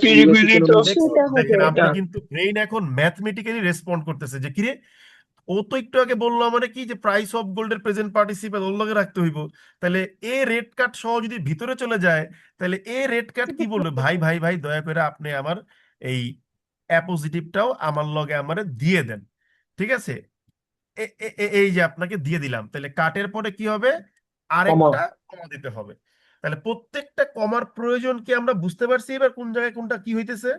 S4: প্রিরিকুইজিট
S7: সেটা হবে।
S1: দেখেন আপনার কিন্তু ব্রেইন এখন ম্যাথমেটিক্যালি রেসপন্ড করতেছে যে কিরে, ও তো একটু আগে বললো মানে কি যে প্রাইস অফ গোল্ডের প্রেজেন্ট পার্টিসিপেল ওর লগে রাখতে হইব, তাহলে এ রেট কাট সহ যদি ভিতরে চলে যায়, তাহলে এ রেট কাট কি বলবে? ভাই ভাই ভাই দয়া করে আপনি আমার এই অ্যাপোজিটিভটাও আমার লগে আমারে দিয়ে দেন, ঠিক আছে? এই যে আপনাকে দিয়ে দিলাম, তাহলে কাটের পরে কি হবে? আরেকটা কমা দিতে হবে। তাহলে প্রত্যেকটা কমার প্রয়োজন কি আমরা বুঝতে পারছি এবার কোন জায়গায় কোনটা কি হইতেছে?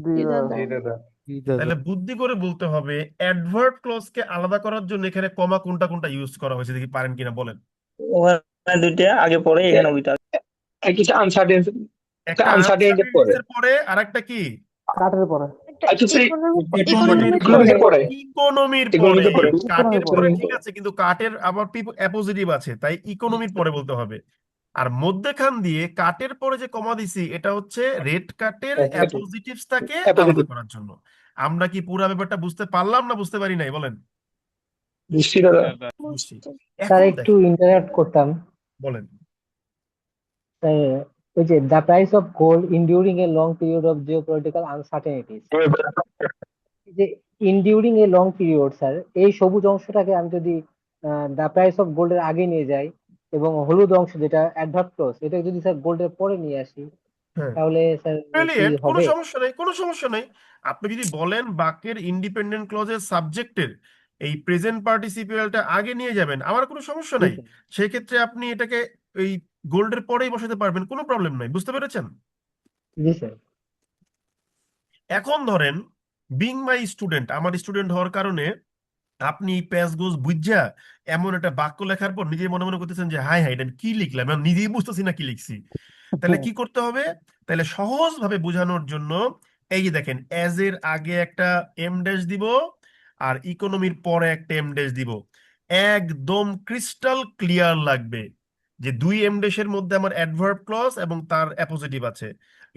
S7: জি দাদা।
S4: জি দাদা
S3: জি দাদা।
S1: তাহলে বুদ্ধি করে বলতে হবে অ্যাডভার্ব ক্লজকে আলাদা করার জন্য এখানে কমা কোনটা কোনটা ইউজ করা হয়েছে, দেখি পারেন কিনা বলেন।
S4: ওখানে দুইটা আগে পরে এখানে ওইটা একটা আনসার্টেন
S1: একটা
S4: আনসার্টেনটি পরে
S1: আনসার্টেনিটির পরে আরেকটা কি?
S4: আচ্ছা সেই
S7: ইকোনমির
S4: ইকোনমির পরে
S1: ইকোনমির পরে।
S4: ইকোনমির পরে
S1: কাটের পরে ঠিক আছে, কিন্তু কাটের আবার অ্যাপোজিটিভ আছে, তাই ইকোনমির পরে বলতে হবে। আর মধ্যখান দিয়ে কাটের পরে যে কমা দিছি এটা হচ্ছে রেট কাটের অ্যাপোজিটিভসটাকে আলাদা করার জন্য। আমরা কি পুরো ব্যাপারটা বুঝতে পারলাম না বুঝতে পারি নাই বলেন?
S4: দৃষ্টি দাদা
S1: বুঝছি।
S9: স্যার
S1: এখন
S9: একটু
S1: দেখেন,
S9: ইন্টারাপ্ট করতাম।
S1: বলেন।
S8: ওই যে the price of gold enduring a long period of geopolitical uncertainties, যে enduring a long period sir, এই সবুজ অংশটাকে আমি যদি দ্য প্রাইস অফ গোল্ডের আগে নিয়ে যাই এবং হলুদ অংশ যেটা অ্যাডভার্ব ক্লজ এটা যদি স্যার গোল্ডের পরে নিয়ে আসি,
S1: হ্যাঁ,
S8: তাহলে স্যার কি
S1: ব্রিলিয়েন্ট, কোনো
S8: হবে?
S1: সমস্যা নেই, কোনো সমস্যা নেই। আপনি যদি বলেন বাক্যের ইন্ডিপেন্ডেন্ট ক্লজের সাবজেক্টের এই প্রেজেন্ট পার্টিসিপিয়ালটা আগে নিয়ে যাবেন, আমার কোনো সমস্যা
S8: জি
S1: নাই।
S8: স্যার।
S1: সেক্ষেত্রে আপনি এটাকে এই গোল্ডের পরেই বসাতে পারবেন, কোনো প্রবলেম নাই। বুঝতে পেরেছেন?
S8: জি স্যার।
S1: এখন ধরেন বিং মাই স্টুডেন্ট, আমার স্টুডেন্ট হওয়ার কারণে আপনি প্যাস গোজ বুঝা এমন একটা বাক্য লেখার পর নিজে মনে মনে করতেছেন যে হাই হাই এটা আমি কি লিখলাম, আমি নিজেই বুঝতেছি না কি লিখছি। তাহলে কি করতে হবে? তাহলে সহজ ভাবে বোঝানোর জন্য এই যে দেখেন, অ্যাজ এর আগে একটা এম ড্যাশ দিব আর ইকোনমির পরে একটা এম ড্যাশ দিব। একদম ক্রিস্টাল ক্লিয়ার লাগবে যে দুই এম ড্যাশের মধ্যে আমার অ্যাডভার্ব ক্লজ এবং তার অ্যাপোজিটিভ আছে।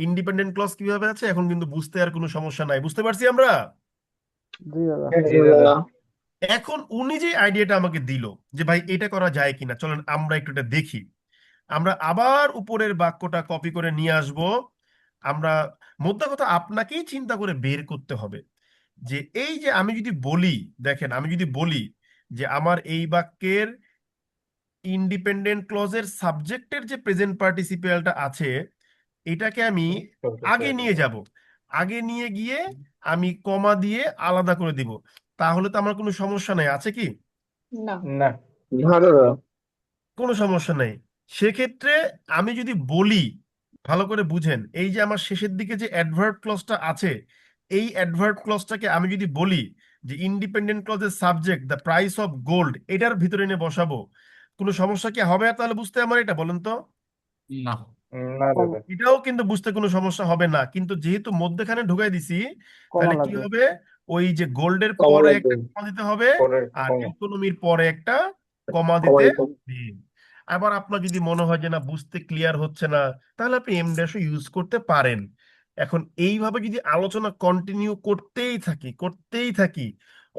S1: ইন্ডিপেন্ডেন্ট ক্লজ কিভাবে আছে এখন কিন্তু বুঝতে আর কোনো সমস্যা নাই। বুঝতে পারছি আমরা?
S3: জি দাদা।
S4: জি দাদা।
S1: এখন উনি যে আইডিয়াটা আমাকে দিল যে ভাই এটা করা যায় কিনা, চলেন আমরা একটু এটা দেখি। আমরা আবার উপরের বাক্যটা কপি করে নিয়ে আসব। আমরা মোদ্দা কথা আপনাকেই চিন্তা করে বের করতে হবে যে এই যে আমি যদি বলি, দেখেন আমি যদি বলি যে আমার এই বাক্যের ইন্ডিপেন্ডেন্ট ক্লজের সাবজেক্টের যে প্রেজেন্ট পার্টিসিপিয়ালটা আছে এটাকে আমি আগে নিয়ে যাব, আগে নিয়ে গিয়ে আমি কমা দিয়ে আলাদা করে দিব, তাহলে তো আমার কোনো সমস্যা নাই, আছে কি?
S7: না।
S4: না দাদা।
S1: কোনো সমস্যা নেই। সেক্ষেত্রে আমি যদি বলি, ভালো করে বুঝেন, এই যে আমার শেষের দিকে যে অ্যাডভার্ব ক্লজটা আছে, এই অ্যাডভার্ব ক্লজটাকে আমি যদি বলি যে ইন্ডিপেন্ডেন্ট ক্লজের subject the price of gold, এটার ভিতরে এনে বসাবো, কোনো সমস্যা কি হবে আর তাহলে বুঝতে আমার? এটা বলেন তো।
S5: না।
S4: না দাদা।
S1: এটাও কিন্তু বুঝতে কোনো সমস্যা হবে না, কিন্তু যেহেতু মধ্যখানে ঢুকাই দিছি তাহলে কি হবে, ওই যে গোল্ডের
S4: কমা
S1: পরে
S4: লাগবে।
S1: একটা কমা দিতে হবে
S4: পরে
S1: আর
S4: কমা
S1: ইকোনমির পরে একটা কমা
S4: কমা
S1: দিতে
S4: দিতে হবে।
S1: দিন। আবার আপনার যদি মনে হয় যে না বুঝতে ক্লিয়ার হচ্ছে না, তাহলে আপনি এম ড্যাশও ইউজ করতে পারেন। এখন এইভাবে যদি আলোচনা কন্টিনিউ করতেই থাকি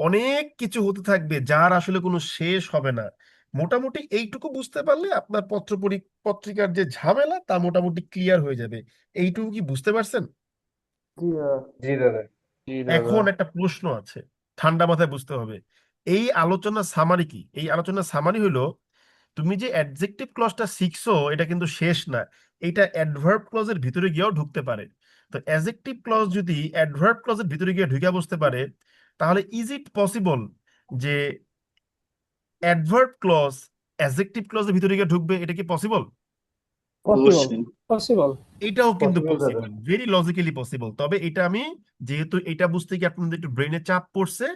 S1: অনেক কিছু হতে থাকবে যার আসলে কোনো শেষ হবে না। মোটামুটি এইটুকু বুঝতে পারলে আপনার পত্রিকার যে ঝামেলা তা মোটামুটি ক্লিয়ার হয়ে যাবে। এইটুকু কি বুঝতে পারছেন?
S3: জি দাদা।
S4: জি দাদা। জি দাদা।
S1: এখন একটা প্রশ্ন আছে, ঠান্ডা মাথায় বুঝতে হবে। এই আলোচনা সামারি কি? এই আলোচনা সামারি হলো তুমি যে অ্যাডজেক্টিভ ক্লজটা শিখছো এটা কিন্তু শেষ না, এটা অ্যাডভার্ব ক্লজের ভিতরে গিয়েও ঢুকতে পারে। তো অ্যাডজেক্টিভ ক্লজ যদি অ্যাডভার্ব ক্লজের ভিতরে গিয়ে ঢুকে বসতে পারে, তাহলে ইজ ইট পসিবল যে অ্যাডভার্ব ক্লজ অ্যাডজেক্টিভ ক্লজের ভিতরে গিয়ে ঢুকবে? এটা কি পসিবল?
S8: পসিবল।
S1: এটাও কিন্তু
S4: Possible দাদা।
S1: Possible, very logically possible. তবে এটা আমি যেহেতু এটা বুঝতে গিয়ে আপনাদের একটু ব্রেনে চাপ পড়ছে,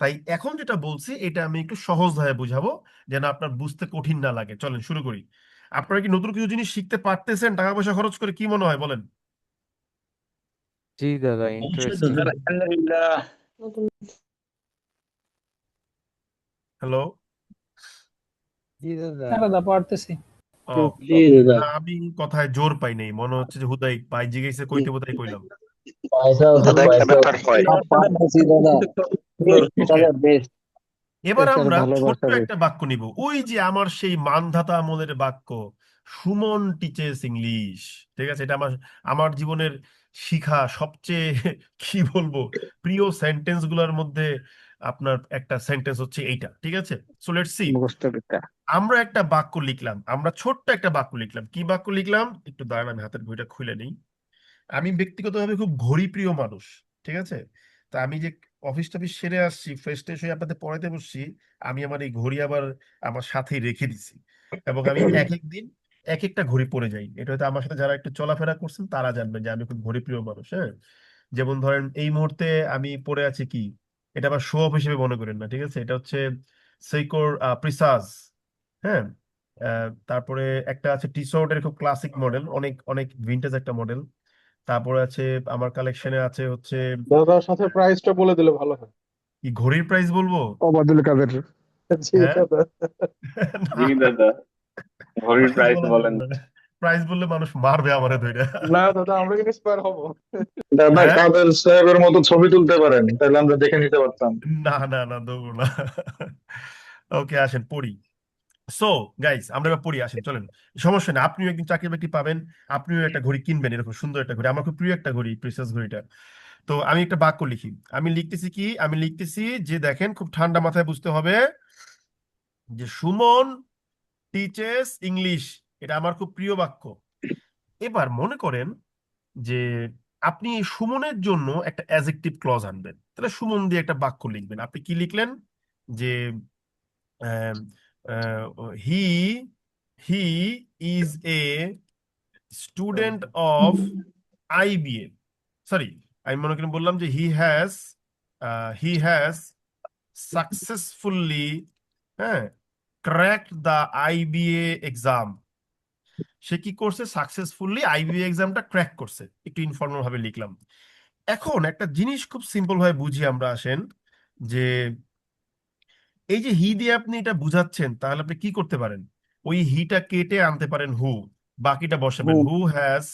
S1: তাই এখন যেটা বলছি এটা আমি একটু সহজভাবে বুঝাবো যেন আপনার বুঝতে কঠিন না লাগে। চলেন শুরু করি। আপনারা কি নতুন কিছু জিনিস শিখতে পারতেছেন টাকা পয়সা খরচ করে? কি মনে হয় বলেন?
S3: জি দাদা,
S8: অবশ্যই
S3: ইন্টারেস্টিং।
S8: দাদা।
S4: আলহামদুলিল্লাহ।
S7: নতুন।
S1: হ্যালো?
S3: জি দাদা।
S8: দাদা পারতেছি।
S1: ও,
S8: জি দাদা।
S1: না আমি কথায় জোর পাই নাই, মনে হচ্ছে যে হুদাই পাই জিজ্ঞেসে কইতে বোধহয় কইলাম।
S9: দাদা একটা ব্যাপার হয়,
S8: পারতেছি দাদা।
S1: ওকে,
S8: বেস্ট।
S1: এবার
S8: স্যার
S1: আমরা ছোট্ট
S8: ভালোবাসা
S1: একটা বাক্য নিব, ওই যে আমার সেই মানধাতা আমলের বাক্য, সুমন টিচেস ইংলিশ। ঠিক আছে, এটা আমার আমার জীবনের শিখা সবচেয়ে কি বলবো প্রিয় সেন্টেন্স গুলোর মধ্যে আপনার একটা সেন্টেন্স হচ্ছে এইটা। ঠিক আছে, সো লেটস সি।
S9: মুখস্থ বিদ্যা।
S1: আমরা একটা বাক্য লিখলাম, আমরা ছোট্ট একটা বাক্য লিখলাম। কি বাক্য লিখলাম একটু দাঁড়ান, আমি হাতের বইটা খুলে নিই। আমি ব্যক্তিগতভাবে খুব ঘড়ি প্রিয় মানুষ, ঠিক আছে? তা আমি যে অফিস টফিস সেরে আসছি, ফ্রেশ ট্রেশ হয়ে আপনাদের পড়াতে বসছি, আমি আমার এই ঘড়ি আবার আমার সাথেই রেখে দিছি এবং আমি এক এক দিন এক একটা ঘড়ি পরে যাই। এটা হয়তো আমার সাথে যারা একটু চলাফেরা করছেন তারা জানবেন যে আমি খুব ঘড়ি প্রিয় মানুষ। হ্যাঁ, যেমন ধরেন এই মুহূর্তে আমি পরে আছি কি, এটা আবার শো অফ হিসেবে মনে করেন না, ঠিক আছে? এটা হচ্ছে সেইকোর প্রিসাজ। হ্যাঁ, তারপরে একটা আছে টিশর্টের খুব ক্লাসিক মডেল, অনেক অনেক ভিন্টেজ একটা মডেল। তারপরে আছে আমার কালেকশনে আছে হচ্ছে
S10: দাদার সাথে প্রাইসটা বলে দিলে ভালো হয়।
S1: কি, ঘড়ির প্রাইস বলবো?
S6: ওবায়দুল কাদের।
S10: জি
S1: হ্যাঁ
S10: দাদা।
S1: না,
S4: জি দাদা। ঘড়ির
S1: প্রাইস
S4: প্রাইস
S1: বলা
S4: বলেন।
S1: যাবে না, প্রাইস বললে মানুষ মারবে আমারে ধরে।
S10: না দাদা, আমরা ইন্সপায়ার হবো।
S4: দাদা
S1: হ্যাঁ,
S4: কাদের সাহেবের মতো ছবি তুলতে পারেন, তাহলে আমরা দেখে নিতে পারতাম।
S1: না না না, দেবো না। ওকে আসেন পড়ি। সো গাইস, আমরা এবার পড়ি, আসেন চলেন। সমস্যা নেই, আপনিও একদিন চাকরি বাকরি পাবেন, আপনিও একটা ঘড়ি কিনবেন, এরকম সুন্দর একটা ঘড়ি। আমার খুব প্রিয় একটা ঘড়ি, প্রিসিয়াস ঘড়িটা। তো আমি একটা বাক্য লিখি। আমি লিখতেছি কি, আমি লিখতেছি যে দেখেন, খুব ঠান্ডা মাথায় বুঝতে হবে যে সুমন টিচেস ইংলিশ, এটা আমার খুব প্রিয় বাক্য। এবার মনে করেন যে আপনি এই সুমনের জন্য একটা অ্যাজেক্টিভ ক্লজ আনবেন, তাহলে সুমন দিয়ে একটা বাক্য লিখবেন। আপনি কি লিখলেন যে he he is a student of IBA, sorry, আমি মনে করেন বললাম যে হি হ্যাজ সাকসেসফুলি, হ্যাঁ, ক্র্যাকড দ্য আইবিএ এক্সাম। সে কি করছে, সাকসেসফুলি আইবিএ এক্সামটা ক্র্যাক করছে, একটু ইনফর্মাল ভাবে লিখলাম। এখন একটা জিনিস খুব সিম্পল ভাবে বুঝি আমরা, আসেন যে এই যে হি দিয়ে আপনি এটা বুঝাচ্ছেন, তাহলে আপনি কি করতে পারেন, ওই হিটা কেটে আনতে পারেন হু, বাকিটা বসাবেন হু has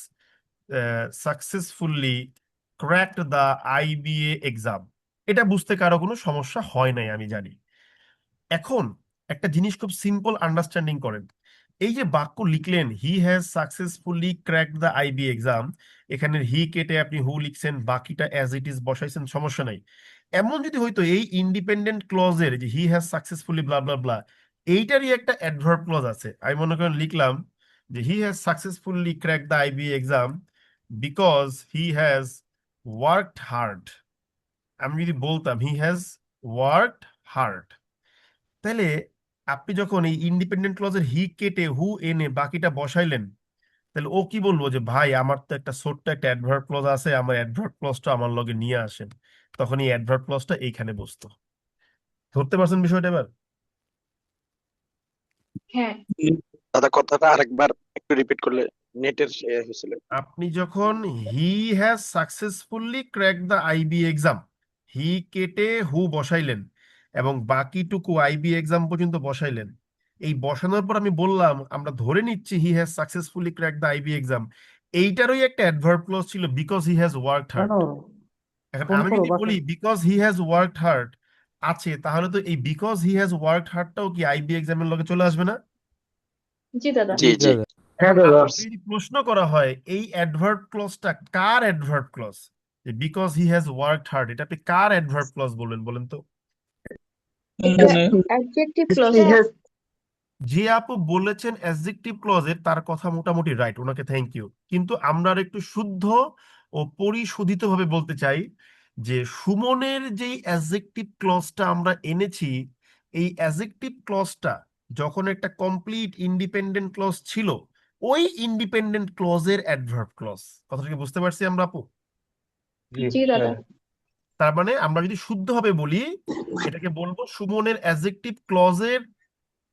S1: successfully cracked the IBA exam. এটা বুঝতে কারো কোনো সমস্যা হয় নাই, আমি জানি। এখন একটা জিনিস খুব সিম্পল আন্ডারস্ট্যান্ডিং করেন। এই যে বাক্য লিখলেন he has successfully cracked the IB exam, এখানে হি কেটে আপনি হু লিখছেন, বাকিটা অ্যাজ ইট ইজ বসাইছেন, সমস্যা নাই। এমন যদি হইতো এই ইন্ডিপেন্ডেন্ট ক্লজের যে he has successfully blah blah ব্লা, এইটারই একটা অ্যাডভার্ব ক্লজ আছে, আমি মনে করেন লিখলাম যে he has successfully cracked the IB exam because he has worked hard. আমি যদি বলতাম হি হ্যাজ ওয়ার্কড হার্ড, তাহলে আপনি যখন এই ইন্ডিপেন্ডেন্ট ক্লজের হি কেটে হু এনে বাকিটা বসাইলেন, তাহলে ও কি বলবো যে ভাই আমার তো একটা ছোট্ট একটা অ্যাডভার্ব ক্লজ আছে, আমার অ্যাডভার্ব ক্লজটা আমার লগে নিয়ে আসেন। তখন এই অ্যাডভার্ব ক্লজটা এইখানে বসতো। ধরতে পারছেন বিষয়টা এবার?
S7: হ্যাঁ।
S9: দাদা কথাটা আরেকবার একটু রিপিট করলে, নেটের হয়েছিল।
S1: আপনি যখন he has successfully crack the IB exam, he কেটে হু বসাইলেন এবং বাকিটুকু আইবি এক্সাম পর্যন্ত বসাইলেন, এই বসানোর পর আমি বললাম আমরা ধরে নিচ্ছি he has successfully crack the IB exam, এইটারই একটা অ্যাডভার্ব ক্লজ ছিল because he has worked hard. এখন আমি যদি বলি because he has worked hard আছে, তাহলে তো এই বিকজ হি হ্যাজ ওয়ার্কড হার্ডটাও কি আইবি এক্সামের লগে চলে আসবে না?
S7: জি দাদা।
S9: জি জি।
S4: হ্যাঁ দাদা।
S1: আপনাকে যদি প্রশ্ন করা হয় এই অ্যাডভার্ব ক্লজটা কার অ্যাডভার্ব ক্লজ, যে because he has worked hard, এটা আপনি কার অ্যাডভার্ব ক্লজ বলবেন বলেন তো?
S7: Adjective clause.
S1: যে আপু বলেছেন অ্যাডজেক্টিভ ক্লজের, তার কথা মোটামুটি রাইট, ওনাকে থ্যাংক ইউ। কিন্তু আমরা আর একটু শুদ্ধ ও পরিশোধিত ভাবে বলতে চাই যে সুমনের যেই অ্যাডজেক্টিভ ক্লজটা আমরা এনেছি, এই অ্যাডজেক্টিভ ক্লজটা যখন একটা কমপ্লিট ইন্ডিপেন্ডেন্ট ক্লজ ছিল, ওই ইন্ডিপেন্ডেন্ট ক্লজের অ্যাডভার্ব ক্লজ। কথাটা কি বুঝতে পারছি আমরা আপু?
S7: জি দাদা।
S1: তার মানে আমরা যদি শুদ্ধভাবে বলি, এটাকে বলবো সুমনের অ্যাডজেক্টিভ ক্লজের,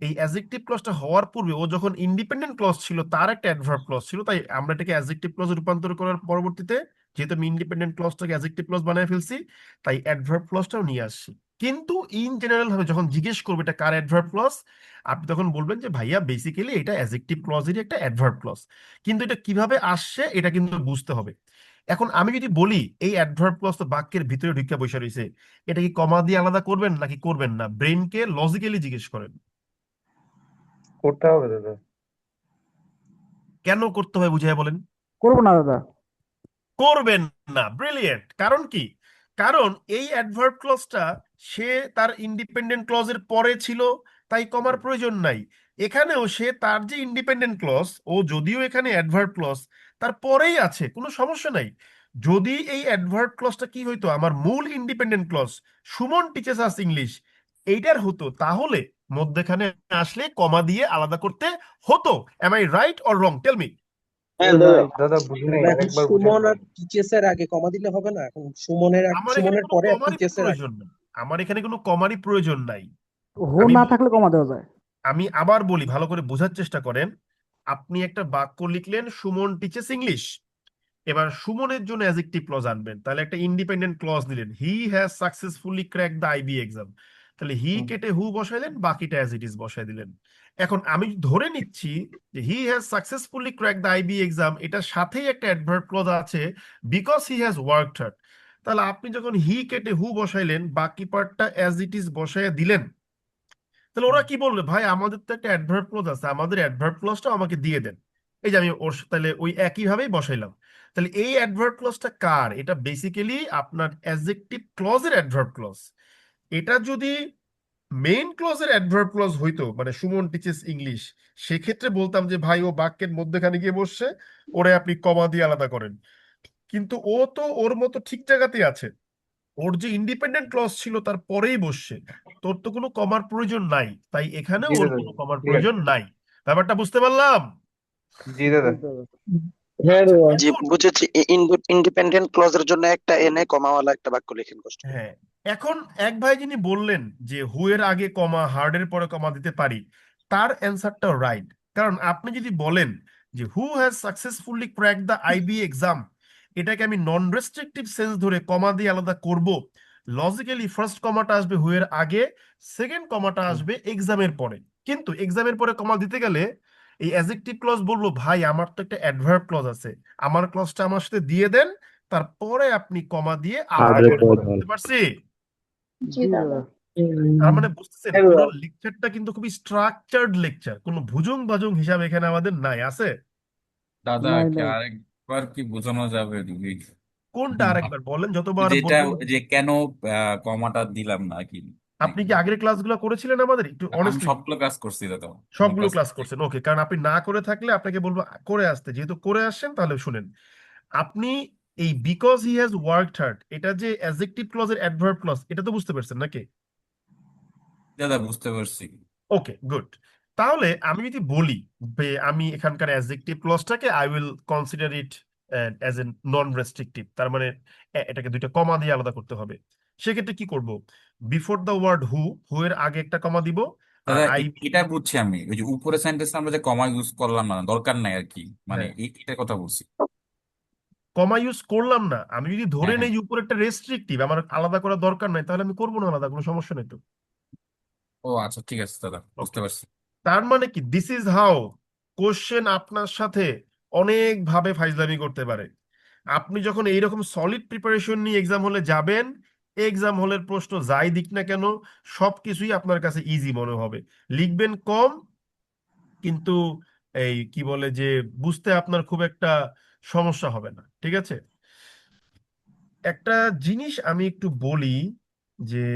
S1: এই অ্যাডজেক্টিভ ক্লজটা হওয়ার পূর্বে ও যখন ইন্ডিপেন্ডেন্ট ক্লজ ছিল তার একটা অ্যাডভার্ব ক্লজ ছিল, তাই আমরা এটাকে অ্যাডজেক্টিভ ক্লজে রূপান্তর করার পরবর্তীতে, যেহেতু আমি ইন্ডিপেন্ডেন্ট ক্লজটাকে অ্যাডজেক্টিভ ক্লজ বানায় ফেলছি, তাই অ্যাডভার্ব ক্লজটাও নিয়ে আসছি। কিন্তু ইন জেনারেল ভাবে যখন জিজ্ঞেস করবে এটা কার অ্যাডভার্ব ক্লজ, আপনি তখন বলবেন যে ভাইয়া বেসিক্যালি এটা অ্যাডজেক্টিভ ক্লজেরই একটা অ্যাডভার্ব ক্লজ, কিন্তু এটা কিভাবে আসছে এটা কিন্তু বুঝতে হবে। এখন আমি যদি বলি এই অ্যাডভার্ব ক্লজ তো বাক্যের ভিতরে ঢুকে বসে রয়েছে, এটা কি কমা দিয়ে আলাদা করবেন নাকি করবেন না? ব্রেনকে লজিক্যালি জিজ্ঞেস করেন।
S10: করতে হবে দাদা।
S1: কেন করতে হয় বুঝিয়ে বলেন।
S3: করবো না দাদা।
S1: করবেন না, ব্রিলিয়েন্ট। কারণ কি? কারণ এই অ্যাডভার্ব ক্লজটা সে তার ইন্ডিপেন্ডেন্ট ক্লজের পরে ছিল, তাই কমার প্রয়োজন নাই। এখানেও সে তার যে ইন্ডিপেন্ডেন্ট ক্লজ, ও যদিও এখানে অ্যাডভার্ব ক্লজ তার পরেই আছে, কোনো সমস্যা নাই। যদি এই অ্যাডভার্ব ক্লজটা কি হইতো, আমার মূল independent clause Suman teaches us English, এইটার হতো, তাহলে মধ্যখানে আসলে কমা দিয়ে আলাদা করতে হতো। Am I right or wrong? Tell me.
S9: হ্যাঁ দাদা।
S10: দাদা বুঝিনি,
S11: এখন
S10: আরেকবার বুঝান
S11: সুমন
S10: না।
S11: আর টিচেসের আগে কমা দিলে হবে না? এখন সুমনের
S1: আমার এখানে
S11: সুমনের
S1: কোনো
S11: পরে আর
S1: কমারই
S11: টিচেসের আগে।
S1: প্রয়োজন নাই, আমার এখানে কোনো কমারই প্রয়োজন নাই।
S3: হু
S1: আমি
S3: না থাকলে কমা দেওয়া যায়।
S1: আমি আবার বলি, ভালো করে বোঝার চেষ্টা করেন। আপনি একটা বাক্য লিখলেন সুমন টিচেস ইংলিশ, এবার সুমনের জন্য অ্যাডজেক্টিভ ক্লজ আনবেন, তাহলে একটা ইন্ডিপেন্ডেন্ট ক্লজ দিলেন he has successfully crack the IB exam, তাহলে হি কেটে হু বসাইলেন, বাকিটা অ্যাজ ইট ইজ বসাই দিলেন। এখন আমি ধরে নিচ্ছি যে he has successfully crack the IB exam, এটার সাথেই একটা অ্যাডভার্ব ক্লজ আছে because he has worked hard. তাহলে আপনি যখন হি কেটে হু বসাইলেন, বাকি পার্টটা অ্যাজ ইট ইজ বসাইয়া দিলেন, তাহলে ওরা কি বলবে, ভাই আমাদের তো একটা অ্যাডভার্ব ক্লজ আছে, আমাদের অ্যাডভার্ব ক্লজটা আমাকে দিয়ে দেন। এই যে আমি তাহলে ওই একই ভাবেই বসাইলাম। তাহলে এই অ্যাডভার্ব ক্লজটা কার? এটা বেসিক্যালি আপনার অ্যাডজেক্টিভ ক্লজের অ্যাডভার্ব ক্লজ। এটা যদি মেইন ক্লজের অ্যাডভার্ব ক্লজ হইতো, মানে সুমন টিচেস ইংলিশ, সেক্ষেত্রে বলতাম যে ভাই ও বাক্যের মধ্যখানে গিয়ে বসছে, ওরে আপনি কমা দিয়ে আলাদা করেন। কিন্তু ও তো ওর মতো ঠিক জায়গাতেই আছে, ওর যে ইন্ডিপেন্ডেন্ট ক্লজ ছিল তার পরেই বসছে, তোর তো কোনো কমার প্রয়োজন নাই, তাই এখানে
S10: জি
S1: ওর
S10: দাদা,
S1: কোনো কমার
S10: ঠিক আছে।
S1: প্রয়োজন নাই। ব্যাপারটা বুঝতে পারলাম?
S10: জি দাদা।
S4: হ্যাঁ
S1: আচ্ছা,
S4: দাদা।
S9: জি
S1: এখন
S9: বুঝেছি। ইন্ডিপেন্ডেন্ট ক্লজের জন্য একটা এনে কমাওয়ালা একটা বাক্য লিখেন কষ্ট করে।
S1: হ্যাঁ, এখন এক ভাই যিনি বললেন যে হু এর আগে কমা, হার্ড এর পরে কমা দিতে পারি, তার অ্যান্সারটা রাইট। কারণ আপনি যদি বলেন যে who has successfully crack the IB exam, এটাকে আমি নন রেস্ট্রিকটিভ সেন্স ধরে কমা দিয়ে আলাদা করব, লজিক্যালি ফার্স্ট কমাটা আসবে হু এর আগে, সেকেন্ড কমাটা আসবে এক্সামের পরে। কিন্তু এক্সামের পরে কমা দিতে গেলে এই অ্যাডজেক্টিভ ক্লজ বলবো, ভাই আমার তো একটা অ্যাডভার্ব ক্লজ আছে, আমার ক্লজটা আমার সাথে দিয়ে দেন, তারপরে আপনি কমা দিয়ে আলাদা
S6: আগে
S1: করেন।
S6: কথা
S1: বুঝতে পারছি?
S7: জি দাদা।
S1: তার মানে বুঝতেছেন
S4: হ্যাঁ
S1: পুরো
S4: দাদা।
S1: লেকচারটা কিন্তু খুবই স্ট্রাকচার্ড লেকচার, কোনো ভুজুং বাজুং হিসাব এখানে আমাদের নাই, আছে?
S12: দাদা
S3: নাই
S12: কি
S3: নাই।
S12: আরেকবার কি বোঝানো যাবে দিদি?
S1: কোনটা আরেকবার বলেন, যতবার
S12: যেটা
S1: বলবেন।
S12: যে কেন কমাটা দিলাম না কি
S1: আপনি
S12: নাকি?
S1: কি আগের ক্লাসগুলো করেছিলেন আমাদের? একটু
S12: আমি
S1: অনেস্টলি।
S12: সবগুলো কাজ করছি দাদা, কোনো
S1: সবগুলো
S12: ক্লাস
S1: ক্লাস করছেন, ওকে। কারণ আপনি না করে থাকলে আপনাকে বলবো করে আসতে, যেহেতু করে আসছেন তাহলে শুনেন। আপনি এই because he has worked hard, এটা যে অ্যাডজেক্টিভ ক্লজের অ্যাডভার্ব ক্লজ, এটা তো বুঝতে পারছেন নাকি?
S12: দাদা বুঝতে পারছি।
S1: Okay, good. তাহলে আমি যদি বলি আমি এখানকার অ্যাডজেক্টিভ ক্লজটাকে I will consider it as a non restrictive, তার মানে এটাকে দুইটা কমা দিয়ে আলাদা করতে হবে। সেক্ষেত্রে কি করব? বিফোর দ্য ওয়ার্ড হু, হু এর আগে একটা কমা দিব, আর
S12: দাদা
S1: আই
S12: এটা বুঝছি আমি, ওই যে উপরে সেন্টেন্স আমরা যে কমা ইউজ করলাম না, দরকার নাই আর কি, মানে
S1: হ্যাঁ,
S12: এটার কথা বলছি।
S1: কমা ইউজ করলাম না, আমি যদি ধরে
S12: হ্যাঁ হ্যাঁ।
S1: নেই যে উপরে একটা রেস্ট্রিকটিভ, আমার আলাদা করার দরকার নাই, তাহলে আমি করবো না আলাদা, কোনো সমস্যা নেই তো।
S12: ও আচ্ছা ঠিক আছে দাদা, বুঝতে
S1: ওকে,
S12: পারছি।
S1: তার মানে কি, দিস ইজ হাউ কোশ্চেন আপনার সাথে অনেক ভাবে ফাইজলামি করতে পারে। আপনি যখন এইরকম সলিড প্রিপারেশন নিয়ে এক্সাম হলে যাবেন, এক্সাম হলের প্রশ্ন যাই দিক না কেন সবকিছুই আপনার কাছে ইজি মনে হবে, লিখবেন কম, কিন্তু এই কি বলে যে বুঝতে আপনার খুব একটা সমস্যা হবে না, ঠিক আছে? একটা জিনিস আমি একটু বলি, যে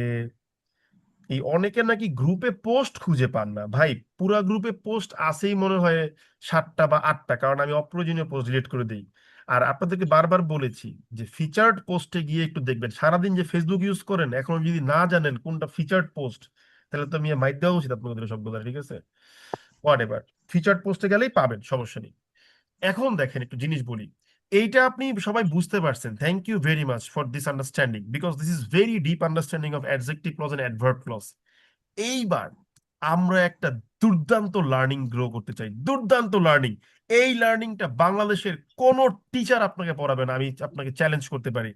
S1: এই অনেকে নাকি গ্রুপে পোস্ট খুঁজে পান না। ভাই পুরা গ্রুপে পোস্ট আসেই মনে হয় 7টা বা 8টা, কারণ আমি অপ্রয়োজনীয় পোস্ট ডিলিট করে দিই। আর আপনাদেরকে বারবার বলেছি যে ফিচার্ড পোস্টে গিয়ে একটু দেখবেন, সারাদিন যে ফেসবুক ইউজ করেন এখন যদি না জানেন কোনটা ফিচার্ড পোস্ট, তাহলে তো আমি মাইট দেওয়া উচিত আপনাদের সবগুলো, ঠিক আছে? হোয়াট এভার, ফিচার্ড পোস্টে গেলেই পাবেন, সমস্যা নেই। এখন দেখেন একটু জিনিস বলি, এইটা আপনি সবাই বুঝতে পারছেন, thank you very much for this understanding, because this is very deep understanding of adjective clause and adverb clause. এইবার আমরা একটা দুর্দান্ত লার্নিং গ্রো করতে চাই, দুর্দান্ত লার্নিং। এই লার্নিংটা বাংলাদেশের কোন টিচার আপনাকে পড়াবে না, আমি আপনাকে চ্যালেঞ্জ করতে পারি।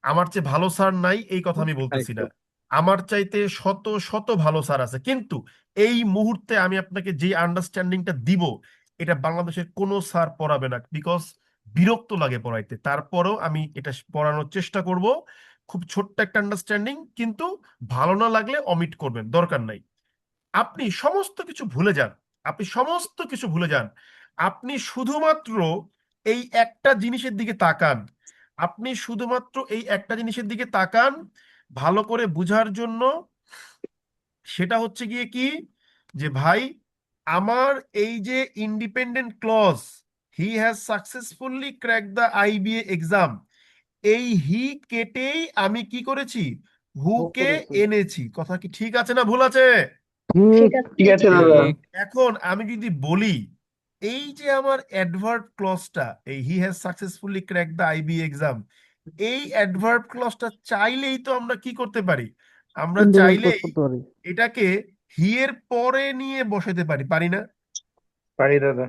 S1: আমার চেয়ে ভালো স্যার নাই এই কথা আমি বলতেছি না, আমার চাইতে শত শত ভালো স্যার আছে, কিন্তু এই মুহূর্তে আমি আপনাকে যে আন্ডারস্ট্যান্ডিংটা দিব, এটা বাংলাদেশের কোনো স্যার পড়াবে না, বিকজ বিরক্ত লাগে পড়াইতে। তারপরেও আমি এটা পড়ানোর চেষ্টা করব, খুব ছোট্ট একটা আন্ডারস্ট্যান্ডিং, কিন্তু ভালো না লাগলে অমিট করবেন, দরকার নাই। আপনি সমস্ত কিছু ভুলে যান, আপনি সমস্ত কিছু ভুলে যান, আপনি শুধুমাত্র এই একটা জিনিসের দিকে তাকান, আপনি শুধুমাত্র এই একটা জিনিসের দিকে তাকান ভালো করে বুঝার জন্য। সেটা হচ্ছে গিয়ে কি, যে ভাই আমার এই যে independent clause, he has successfully crack the IBA exam, এই হি কেটেই আমি কি করেছি,
S3: হু
S1: হুকে
S3: করেছি।
S1: এনেছি। কথা কি ঠিক আছে না ভুল আছে?
S3: ঠিক।
S7: ঠিক আছে।
S4: ঠিক আছে দাদা।
S12: ঠিক।
S1: এখন আমি যদি বলি এই যে আমার অ্যাডভার্ব ক্লজটা, এই he has successfully crack the IB exam, এই অ্যাডভার্ব ক্লজটা চাইলেই তো আমরা কি করতে পারি, আমরা
S3: ইন্ডিপেন্ডেন্ট ক্লজ
S1: চাইলেই
S3: করতে পারি।
S1: এটাকে হি এর পরে নিয়ে বসাতে পারি, পারি না?
S10: পারি দাদা।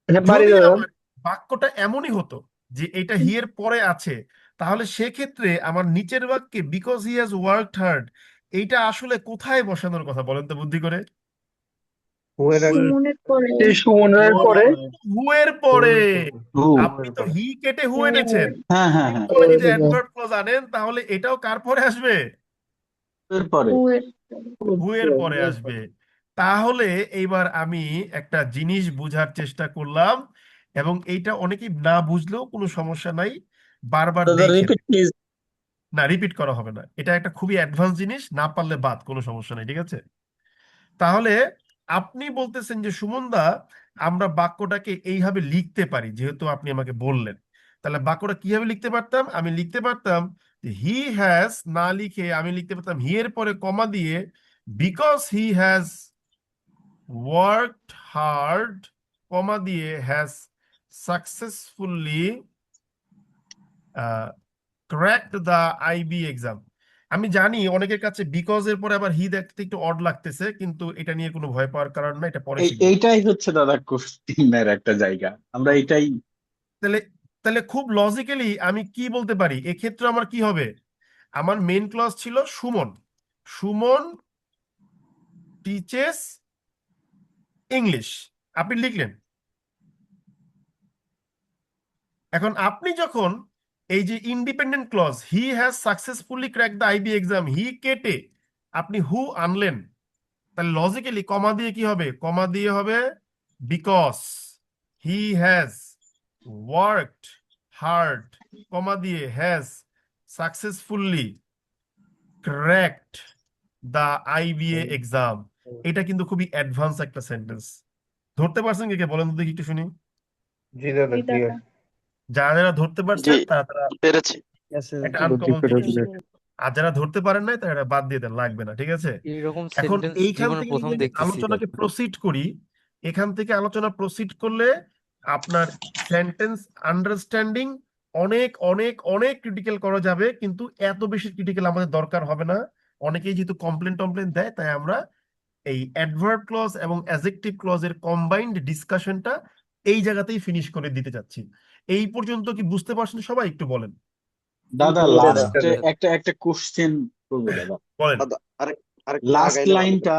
S4: হ্যাঁ পারি
S1: যদি
S4: দাদা।
S1: আমার বাক্যটা এমনই হতো যে এটা হি এর পরে আছে, তাহলে সেক্ষেত্রে আমার নিচের বাক্যে because he has worked hard, এইটা আসলে কোথায় বসানোর কথা বলেন তো বুদ্ধি করে?
S10: হু এর আগে।
S7: সুমনের পরে।
S4: এই সুমনের পরে।
S1: হু এর
S10: হু
S1: পরে।
S10: এর পরে।
S2: হু।
S1: আপনি
S10: এর
S1: তো
S10: পরে।
S1: হি কেটে হু এনেছেন,
S2: হ্যাঁ হ্যাঁ হ্যাঁ,
S1: এরপরে যদি অ্যাডভার্ব ক্লজ আনেন তাহলে এটাও কার পরে আসবে?
S2: এরপরে।
S7: হুয়ের।
S1: হু এর পরে আসবে। তাহলে এইবার আমি একটা জিনিস বোঝার চেষ্টা করলাম, এবং এইটা অনেকেই না বুঝলেও কোনো সমস্যা নাই, বারবার
S4: দাদা
S1: দেখেন।
S4: Repeat please.
S1: না, রিপিট করা হবে না, এটা একটা খুবই অ্যাডভান্স জিনিস, না পারলে বাদ, কোনো সমস্যা নাই, ঠিক আছে? তাহলে আপনি বলতেছেন যে সুমন দা, আমরা বাক্যটাকে এইভাবে লিখতে পারি, যেহেতু আপনি আমাকে বললেন, তাহলে বাক্যটা কিভাবে লিখতে পারতাম? আমি লিখতে পারতাম হি হ্যাজ, না লিখে আমি লিখতে পারতাম হি এর পরে কমা দিয়ে, because he has worked hard, comma দিয়ে has successfully cracked the IB exam. আমি জানি অনেকের কাছে বিকজ এর পরে আবার হি দেখতে একটু অড লাগতেছে, কিন্তু এটা নিয়ে কোনো ভয় পাওয়ার কারণ না, এটা পরে শিখবো।
S13: এইটাই হচ্ছে দাদা কোশ্চেনের একটা জায়গা, আমরা এটাই।
S1: তাহলে তাহলে খুব লজিক্যালি আমি কি বলতে পারি এক্ষেত্রে? আমার কি হবে? আমার মেইন ক্লজ ছিল সুমন, সুমন টিচেস ইংলিশ, আপনি লিখলেন। এখন আপনি যখন এই যে independent clause he has successfully crack the IB exam, he কেটে আপনি হু আনলেন, তাহলে লজিক্যালি কমা দিয়ে কি হবে? কমা দিয়ে হবে because he has worked hard, comma দিয়ে has successfully cracked the IBA exam. এটা কিন্তু খুবই অ্যাডভান্স একটা সেন্টেন্স। ধরতে পারছেন কে কে? বলেন তো দেখি একটু শুনি।
S10: জি দাদা
S7: জি
S10: ক্লিয়ার।
S7: দাদা।
S1: যারা যারা ধরতে
S9: জি
S1: পারছেন তারা তারা
S9: পেরেছি।
S1: একটা
S6: বুদ্ধি
S1: আনকমন
S6: করে
S1: জিনিস শিখেন। আর যারা ধরতে পারেন নাই তারা এটা বাদ দিয়ে দেন, লাগবে না, ঠিক আছে?
S14: এরকম
S1: এখন
S14: সেন্টেন্স
S1: এইখান
S14: জীবনে
S1: থেকে
S14: প্রথম
S1: যদি
S14: দেখতেছি
S1: আলোচনাকে
S14: দাদা।
S1: প্রসিড করি, এখান থেকে আলোচনা প্রসিড করলে আপনার সেন্টেন্স আন্ডারস্ট্যান্ডিং অনেক অনেক অনেক ক্রিটিক্যাল করা যাবে, কিন্তু এত বেশি ক্রিটিক্যাল আমাদের দরকার হবে না। অনেকেই যেহেতু কমপ্লেন টমপ্লেন দেয়, তাই আমরা এই অ্যাডভার্ব ক্লজ এবং অ্যাডজেক্টিভ ক্লজের কম্বাইন্ড ডিসকাশনটা এই জায়গাতেই ফিনিশ করে দিতে চাচ্ছি। এই পর্যন্ত কি বুঝতে পারছেন সবাই? একটু বলেন।
S13: দাদা
S4: জি দাদা।
S13: লাস্টে একটা একটা কোশ্চেন করবো দাদা।
S1: বলেন।
S9: দাদা আরেকটু
S13: লাস্ট
S9: আগাইলে ভালো হয়।
S13: লাইনটা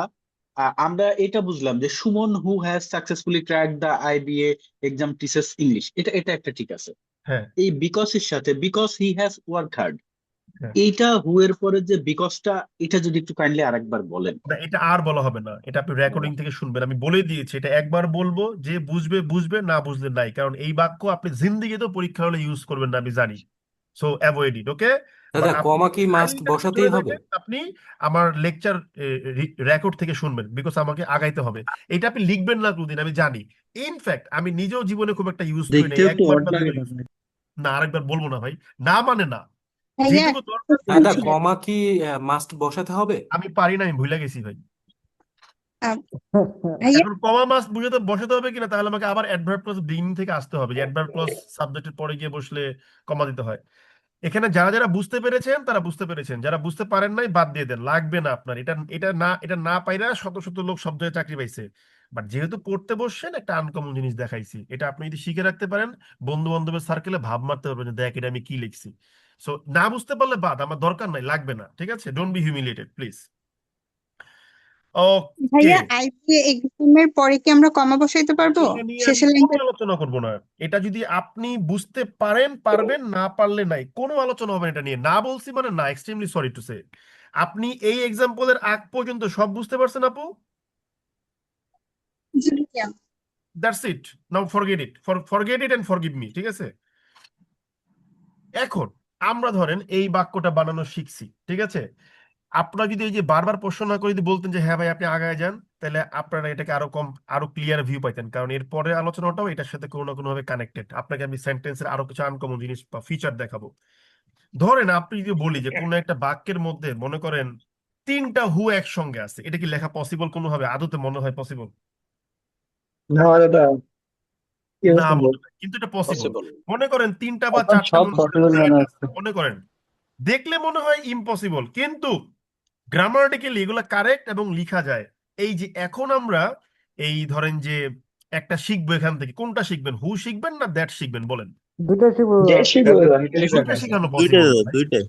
S13: আমরা এটা বুঝলাম যে Suman who has successfully crack the IBA exam teachers English, এটা এটা একটা ঠিক আছে।
S1: হ্যাঁ,
S13: এই বিকজ এর সাথে because he has work hard,
S1: হ্যাঁ।
S13: এইটা হু এর পরে যে বিকজটা, এটা যদি একটু কাইন্ডলি আরেকবার বলেন।
S1: না, এটা আর বলা হবে না, এটা আপনি রেকর্ডিং থেকে শুনবেন। আমি বলে দিয়েছি, এটা একবার বলবো, যে বুঝবে বুঝবে, না বুঝলে নাই, কারণ এই বাক্য আপনি জিন্দেগিতেও পরীক্ষা হলে ইউজ করবেন না, আমি জানি। সো অ্যাভয়েড ইট, ওকে?
S14: দাদা
S1: আপনি
S14: কমা কি মাস্ট
S1: লাইনটা ধরে
S14: বসাতেই হবে?
S1: রাখেন, আপনি আমার লেকচার রেকর্ড থেকে শুনবেন, বিকজ আমাকে আগাইতে হবে। এটা আপনি লিখবেন না কোনদিন, আমি জানি। ইনফ্যাক্ট আমি নিজেও জীবনে খুব একটা ইউজ করি নাই,
S3: দেখতেও একটু
S1: একবার
S3: অড
S1: বা
S3: লাগে
S1: দুইবার
S3: না
S1: use
S3: ভাই।
S1: করি। না, আরেকবার বলবো না ভাই, না মানে না,
S7: ভাইয়া
S1: যেটুকু দরকার
S14: দাদা
S1: সেটুকু।
S14: কমা কি মাস্ট বসাতে হবে?
S1: আমি পারি না, আমি ভুলে গেছি ভাই।
S7: ভাইয়া
S1: এখন কমা মাস বুঝাতে বসাতে হবে কিনা, তাহলে আমাকে আবার অ্যাডভার্ব ক্লজ বিগিনিং থেকে আসতে হবে, যে অ্যাডভার্ব ক্লজ সাবজেক্টের পরে গিয়ে বসলে কমা দিতে হয়। এখানে যারা যারা বুঝতে পেরেছেন তারা বুঝতে পেরেছেন, যারা বুঝতে পারেন নাই বাদ দিয়ে দেন, লাগবে না আপনার। এটা এটা না পাইরা শত শত লোক সব জায়গায় চাকরি পাইছে, বাট যেহেতু পড়তে বসছেন একটা আনকমন জিনিস দেখাইছি, এটা আপনি যদি শিখে রাখতে পারেন, বন্ধু বান্ধবের সার্কেলে ভাব মারতে পারবেন যে দেখ এটা আমি কি লিখছি। সো না বুঝতে পারলে বাদ, আমার দরকার নাই, লাগবে না, ঠিক আছে? Don't be humiliated please. Okay,
S7: ভাইয়া আইবিএ এক্সামের পরে কি আমরা কমা বসাইতে পারবো
S1: এটা নিয়ে আমি
S7: শেষের
S1: কোনো
S7: লাইনটা?
S1: আলোচনা করব না। এটা যদি আপনি বুঝতে পারেন পারবেন, না পারলে নাই, কোনো আলোচনা হবে না এটা নিয়ে। না বলছি মানে না, এক্সট্রিমলি সরি টু সে। আপনি এই এক্সাম্পলের আগ পর্যন্ত সব বুঝতে পারছেন আপু?
S7: জি ভাইয়া।
S1: That's it, now forget it, forget it and forgive me, ঠিক আছে? এখন আমরা ধরেন এই বাক্যটা বানানো শিখছি, ঠিক আছে? আপনারা যদি এই যে বারবার প্রশ্ন না করে যদি বলতেন যে হ্যাঁ ভাই আপনি আগায় যান, তাহলে আপনারা এটাকে আরো ক্লিয়ার ভিউ পাইতেন, কারণ এর পরে আলোচনাটাও এটার সাথে কোনো না কোনো ভাবে কানেক্টেড। আপনাকে আমি সেন্টেন্সের আরো কিছু আনকমন জিনিস বা ফিচার দেখাবো। ধরেন আপনি যদি বলি যে কোনো একটা বাক্যের মধ্যে মনে করেন 3টা হু একসঙ্গে আছে, এটা কি লেখা পসিবল কোনোভাবে? আদতে মনে হয় পসিবল?
S4: না দাদা কি
S1: না
S4: সম্ভব?
S1: মনে হয়, কিন্তু এটা পসিবল।
S9: পসিবল।
S1: মনে করেন 3টা বা
S3: এখন
S1: 4টা
S3: সব
S1: মনে করেন
S3: পসিবল মনে
S1: correct
S3: হচ্ছে।
S1: আছে, মনে করেন দেখলে মনে হয় ইম্পসিবল, কিন্তু গ্রামাটিক্যালি এগুলো কারেক্ট এবং লিখা যায়। এই যে এখন আমরা এই ধরেন যে একটা শিখবো, এখান থেকে কোনটা শিখবেন? হু শিখবেন না দ্যাট শিখবেন? বলেন।
S3: দুইটা শিখবো
S4: দেশি
S10: দাদা
S4: দাদা।
S10: দুইটাই
S1: দুইটা
S10: দেখায়।
S1: শেখানো
S6: দুইটাই
S1: পসিবল,
S6: দাদা, দুইটাই।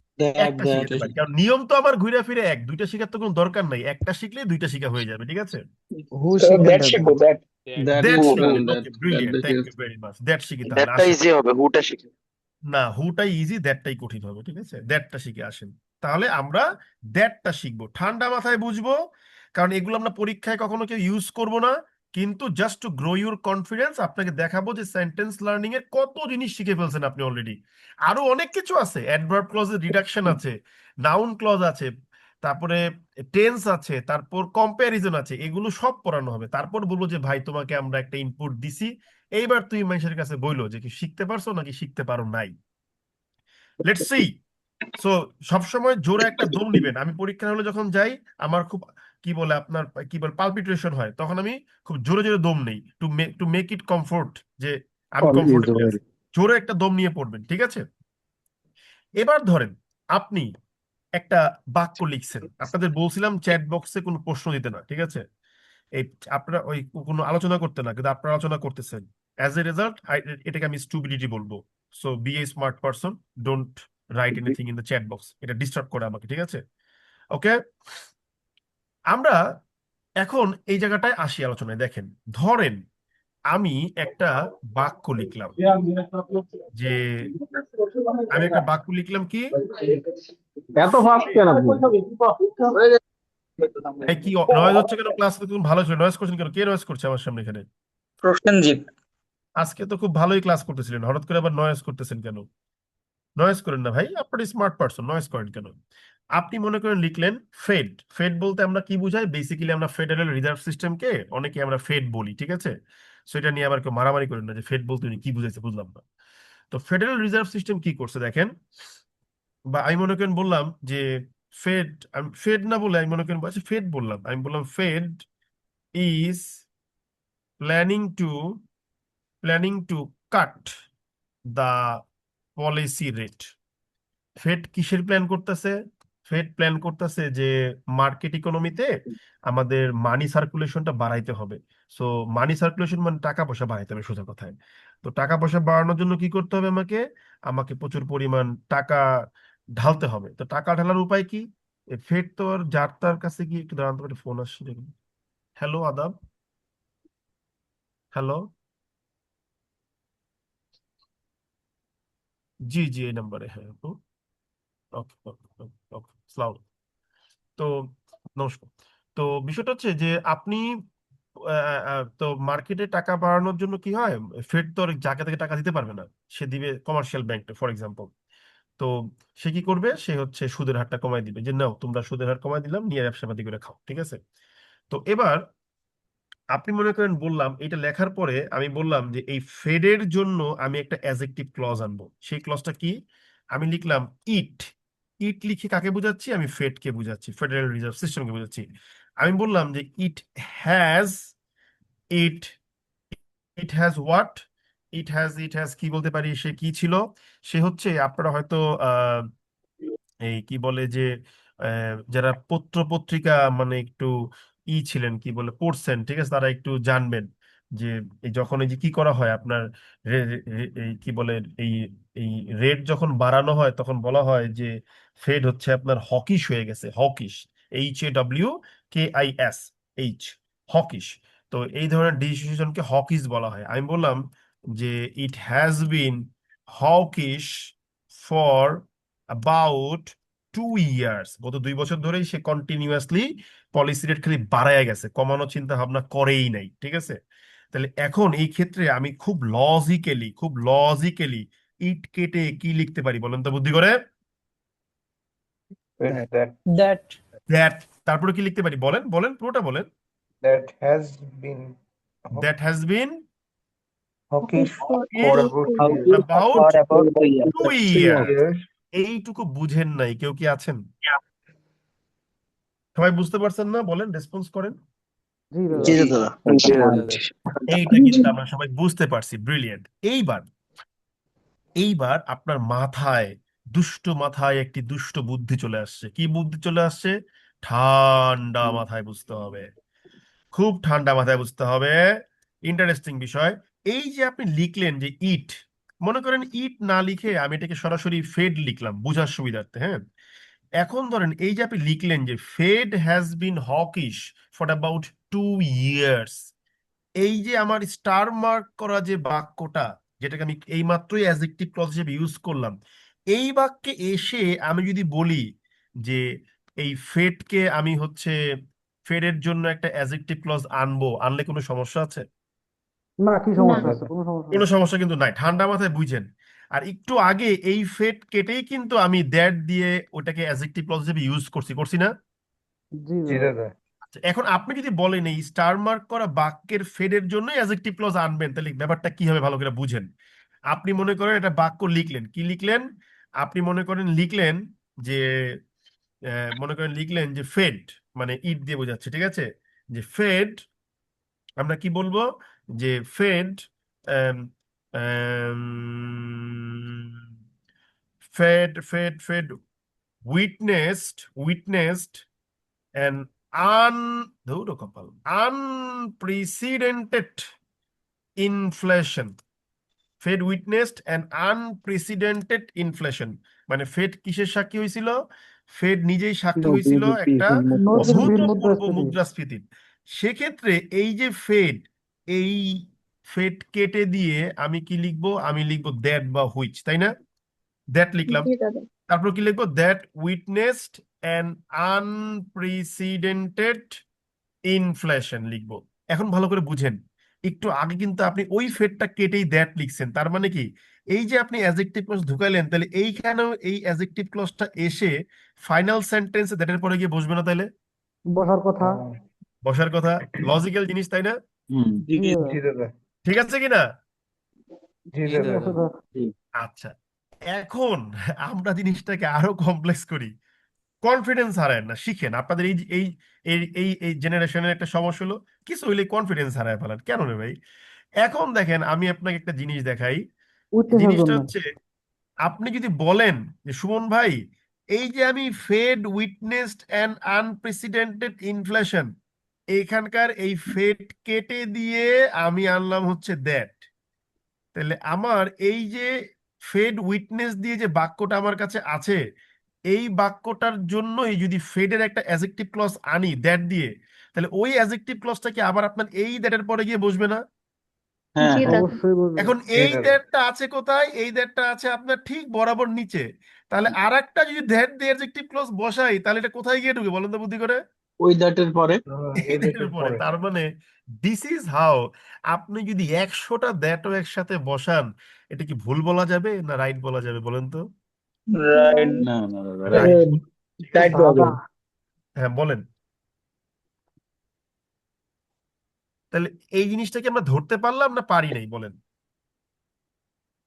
S1: একটা শিখাতে পারি, কারণ নিয়ম তো আমার ঘুরে ফিরে এক, দুইটা শেখার তো কোনো দরকার নাই, একটা শিখলে দুইটা শেখা হয়ে যাবে, ঠিক আছে?
S3: হু শিখবেন
S4: দ্যাট
S3: দাদা।
S4: শিখবো দ্যাট।
S13: দ্যাট
S1: দ্যাট
S13: ইজ
S1: শিখবেন,
S13: that
S1: okay brilliant,
S13: that
S1: thank
S13: is
S1: you very much. That শিখি তাহলে,
S9: দ্যাটটা
S1: আসেন।
S9: ইজি হবে, হুটা শিখে।
S1: না, হুটাই ইজি, দ্যাটটাই কঠিন হবে, ঠিক আছে? দ্যাটটা শিখে আসেন, তাহলে আমরা দ্যাটটা শিখবো, ঠান্ডা মাথায় বুঝবো কারণ এগুলো আমরা পরীক্ষায় কখনো কেউ ইউজ করব না, কিন্তু just two grow your confidence আপনাকে দেখাবো যে সেন্টেন্স লার্নিং এর কত জিনিস শিখে ফেলছেন আপনি অলরেডি। আরো অনেক কিছু আছে, অ্যাডভার্ব ক্লজের রিডাকশন আছে, নাউন ক্লজ আছে, তারপরে টেন্স আছে, তারপর কম্প্যারিজন আছে, এগুলো সব পড়ানো হবে। তারপর বলবো যে ভাই তোমাকে আমরা একটা ইনপুট দিছি, এইবার তুমি মানুষের কাছে বইলো যে কি শিখতে পারছো নাকি শিখতে পারো নাই। Let's see. সো সবসময় জোরে একটা দম নিবেন। আমি পরীক্ষা হলে যখন যাই আমার খুব কি বলে আপনার কি বলে পালপিটেশন হয়, তখন আমি খুব জোরে জোরে দম নেই টু মেক ইট কমফোর্ট, যে আমি কমফোর্টেবল আছি। জোরে একটা দম নিয়ে পড়বেন, ঠিক আছে? এবার ধরেন আপনি একটা বাক্য লিখছেন, আপনাদের বলছিলাম চ্যাট বক্সে কোনো প্রশ্ন দিতে না, ঠিক আছে? এই আপনারা ওই কোনো আলোচনা করতে না, কিন্তু আপনারা আলোচনা করতেছেন। অ্যাজ এ রেজাল্ট এটাকে আমি স্টুপিডিটি বলবো। So be a smart person, don't write anything in the chat box, এটা ডিস্টার্ব করে আমাকে, ঠিক আছে? ওকে, আমরা এখন এই জায়গাটায় আসি আলোচনায়। দেখেন, ধরেন আমি একটা বাক্য লিখলাম যে আমি একটা বাক্য লিখলাম কি
S2: এত ফাস্ট কেন আপনি?
S1: এই কি নয়েজ হচ্ছে কেন? ক্লাস তো খুব ভালো ছিল, নয়েজ করছেন কেন? কে নয়েজ করছে আমার সামনে এখানে?
S4: প্রসেনজিৎ।
S1: আজকে তো খুব ভালোই ক্লাস করতেছিলেন, হঠাৎ করে আবার নয়েজ করতেছেন কেন? নয়েজ করেন না ভাই, আপনার স্মার্ট পারসন, নয়েজ করেন কেন? আপনি মনে করেন লিখলেন ফেড। ফেড বলতে আমরা কি বুঝাই? বেসিক্যালি আমরা ফেডারেল রিজার্ভ সিস্টেমকে অনেকে আমরা ফেড বলি, ঠিক আছে? সো এটা নিয়ে আবার কেউ মারামারি করেন না যে ফেড বলতে উনি কি বুঝাইছে বুঝলাম না। তো ফেডারেল রিজার্ভ সিস্টেম কি করছে দেখেন, বা আমি মনে করেন বললাম যে ফেড, আমি ফেড না বলে আমি মনে করেন আচ্ছা ফেড বললাম, আমি বললাম Fed is planning to cut the policy rate. Fed কিসের প্ল্যান করতেছে? ফেড প্ল্যান করতেছে যে মার্কেট ইকোনমিতে আমাদের মানি সার্কুলেশনটা বাড়াইতে হবে। সো মানি সার্কুলেশন মানে টাকা পয়সা বাড়াইতে হবে সোজা কথায়। তো টাকা পয়সা বাড়ানোর জন্য কি করতে হবে? আমাকে আমাকে প্রচুর পরিমাণ টাকা ঢালতে হবে। তো টাকা ঢালার উপায় কি? ফেড তো আর যার তার কাছে গিয়ে, একটু দাঁড়াতে পারে, ফোন আসছে দেখুন। হ্যালো আদাব, হ্যালো, জি জি এই নাম্বারে, হ্যাঁ আপু। ওকে ওকে ওকে, সালাম। তো নমস্কার। তো বিষয়টা হচ্ছে যে আপনি তো মার্কেটে টাকা বাড়ানোর জন্য কি হয়, ফেড তো আর যাকে তাকে টাকা দিতে পারবে না, সে দিবে কমার্শিয়াল ব্যাংকটা ফর এক্সাম্পল। তো সে কি করবে? সে হচ্ছে সুদের হারটা কমাই দিবে, যে নাও তোমরা সুদের হার কমাই দিলাম, নিয়ে ব্যবসা পাতি করে খাও, ঠিক আছে? তো এবার আপনি মনে করেন বললাম এটা লেখার পরে আমি বললাম যে এই ফেডের জন্য আমি একটা অ্যাডজেক্টিভ ক্লজ আনবো। সেই ক্লজটা কি? আমি লিখলাম ইট। ইট লিখে কাকে বোঝাচ্ছি? আমি ফেডকে বুঝাচ্ছি, ফেডারেল রিজার্ভ সিস্টেমকে বুঝাচ্ছি। আমি বললাম যে has it it has what, it has কি বলতে পারি? সে কি ছিল? সে হচ্ছে, আপনারা হয়তো এই কি বলে যে যারা পত্র পত্রিকা মানে একটু ছিলেন, কি বলে পড়ছেন, ঠিক আছে, তারা একটু জানবেন যে এই যখন এই যে কি করা হয় আপনার এই কি বলে এই এই রেট যখন বাড়ানো হয় তখন বলা হয় যে ফেড হচ্ছে আপনার হকিশ হয়ে গেছে, হকিশ, HAWKIS, এইচ, হকিশ। তো এই ধরনের ডিসিশনকে হকিশ বলা হয়। আমি বললাম যে it has been hawkish for about 2 years, গত 2 বছর ধরেই সে কন্টিনিউয়াসলি পলিসি রেট খালি বাড়ায় গেছে, কমানোর চিন্তা ভাবনা করেই নাই, ঠিক আছে? তাহলে এখন এই ক্ষেত্রে আমি খুব লজিক্যালি ইট কেটে কি লিখতে পারি বলেন তো বুদ্ধি করে?
S10: that
S1: that. তারপরে কি লিখতে পারি বলেন, বলেন পুরোটা বলেন।
S10: that has been
S1: that has been
S10: hawkish
S7: for
S10: for
S1: is
S10: about 2
S4: Hawkish
S10: years.
S1: about
S4: for about 2 years.
S1: 2
S10: 2
S1: years।
S10: years.
S1: এইটুকু বুঝেন নাই কেউ কি আছেন? সবাই বুঝতে পারছেন না? বলেন, রেসপন্স করেন।
S3: জি
S9: জি
S3: দাদা।
S9: দাদা।
S1: এইটা কিন্তু আমরা সবাই বুঝতে পারছি, ব্রিলিয়েন্ট। এইবার আপনার মাথায়, দুষ্ট মাথায় একটি দুষ্ট বুদ্ধি চলে আসছে। কি বুদ্ধি চলে আসছে? ঠান্ডা মাথায় বুঝতে হবে, খুব ঠান্ডা মাথায় বুঝতে হবে। ইন্টারেস্টিং বিষয়, এই যে আপনি লিখলেন যে ইট, মনে করেন ইট না লিখে আমি এটাকে সরাসরি ফেড লিখলাম বুঝার সুবিধার্থে, হ্যাঁ? এখন ধরেন এই যে আপনি লিখলেন যে Fed has been hawkish for about 2 years, এই যে আমার স্টার মার্ক করা যে বাক্যটা, যেটাকে আমি এই মাত্রই অ্যাডজেক্টিভ ক্লজ হিসেবে ইউজ করলাম, এই বাক্যে এসে আমি যদি বলি যে এই ফেডকে আমি হচ্ছে ফেড এর জন্য একটা অ্যাডজেক্টিভ ক্লজ আনলে কোনো সমস্যা আছে?
S3: না, কি
S7: না
S3: সমস্যা আছে? কোনো সমস্যা
S1: কোনো
S3: নেই।
S1: সমস্যা কিন্তু নাই, ঠান্ডা মাথায় বুঝেন। আর একটু আগে এই ফেড কেটেই কিন্তু আমি দ্যাট দিয়ে ওটাকে অ্যাডজেক্টিভ ক্লজ হিসেবে ইউজ করছি না?
S3: জি
S10: জি
S3: দাদা।
S10: দাদা।
S1: আচ্ছা, এখন আপনি যদি বলেন এই স্টার মার্ক করা বাক্যের ফেডের জন্যই অ্যাডজেক্টিভ ক্লজ আনবেন, তাহলে ব্যাপারটা কি হবে ভালো করে বুঝেন। আপনি মনে করেন একটা বাক্য লিখলেন, কি লিখলেন? আপনি মনে করেন লিখলেন যে ফেড, মানে ইট দিয়ে বোঝাচ্ছে, ঠিক আছে? যে ফেড, আমরা কি বলবো? যে ফেড ফেড উইটনেসড an ধুরো কপাল unprecedented inflation. Fed witnessed an unprecedented inflation, মানে ফেড কিসের সাক্ষী হয়েছিল? ফেড নিজেই সাক্ষী হয়েছিল একটা
S3: নতুন
S1: অভূতপূর্ব
S3: মুদ্রাস্ফীতি।
S1: মুদ্রাস্ফীতির। সেক্ষেত্রে এই যে এই ফেড কেটে দিয়ে আমি কি লিখবো? আমি লিখবো দ্যাট বা হুইচ, তাই না? দ্যাট লিখলাম,
S7: জি দাদা।
S1: তারপর কি লিখবো? That witnessed an unprecedented inflation লিখবো। এখন ভালো করে বুঝেন, একটু আগে কিন্তু আপনি ওই ফেডটা কেটেই দ্যাট লিখছেন, তার মানে কি এই যে আপনি অ্যাডজেক্টিভ ক্লজ ঢুকাইলেন, তাহলে এইখানেও এই অ্যাডজেক্টিভ ক্লজটা এসে ফাইনাল সেন্টেন্সে দ্যাটের পরে গিয়ে বসবে না? তাহলে
S3: বসার কথা।
S1: বসার কথা, লজিক্যাল জিনিস, তাই না?
S3: জি দাদা।
S10: জি দাদা।
S1: ঠিক আছে কিনা?
S10: জি
S3: ঠিক
S10: দাদা।
S3: আছে দাদা।
S1: আচ্ছা, এখন আমরা জিনিসটাকে আরো কমপ্লেক্স করি। কনফিডেন্স হারায় না, শিখেন। আপনাদের এই এই এই এই এই জেনারেশনের একটা সমস্যা হলো কিছু হইলে কনফিডেন্স হারায় ফেলান, কেন রে ভাই? এখন দেখেন, আমি আপনাকে একটা জিনিস দেখাই।
S3: উইটনেসের
S1: জিনিসটা
S3: জন্য।
S1: হচ্ছে, আপনি যদি বলেন যে সুমন ভাই, এই যে আমি Fed witnessed an unprecedented inflation, এইখানকার এই ফেড কেটে দিয়ে আমি আনলাম হচ্ছে দ্যাট, তাহলে আমার এই যে ফেড উইটনেস দিয়ে যে বাক্যটা আমার কাছে আছে, এই বাক্যটার জন্যই যদি ফেডের একটা অ্যাডজেক্টিভ ক্লজ আনি দ্যাট দিয়ে, তাহলে ওই অ্যাডজেক্টিভ ক্লজটা কি আবার আপনার এই দ্যাটের পরে গিয়ে বসবে না?
S13: হ্যাঁ
S7: জি
S13: হ্যাঁ
S7: দাদা।
S3: অবশ্যই বসবে।
S1: এখন
S10: জি
S1: এই
S10: দাদা।
S1: দ্যাটটা আছে কোথায়? এই দ্যাটটা আছে আপনার ঠিক বরাবর নিচে। তাহলে আর একটা যদি দ্যাট দিয়ে অ্যাডজেক্টিভ ক্লজ বসাই, তাহলে এটা কোথায় গিয়ে ঢুকে বলেন তো বুদ্ধি করে?
S13: ওই দ্যাটের পরে।
S1: এই দ্যাটের
S10: এদের
S1: পরে।
S10: পরে।
S1: তার মানে দিস ইজ হাউ, আপনি যদি 100টা দ্যাটও একসাথে বসান, এটা কি ভুল বলা যাবে না রাইট বলা যাবে বলেন তো?
S4: রাইট।
S13: না না দাদা
S1: রাইট।
S4: রাইট বলা
S3: দাদা,
S4: যাবে।
S1: হ্যাঁ বলেন। তাহলে এই জিনিসটাকে আমরা ধরতে পারলাম না পারি নাই বলেন?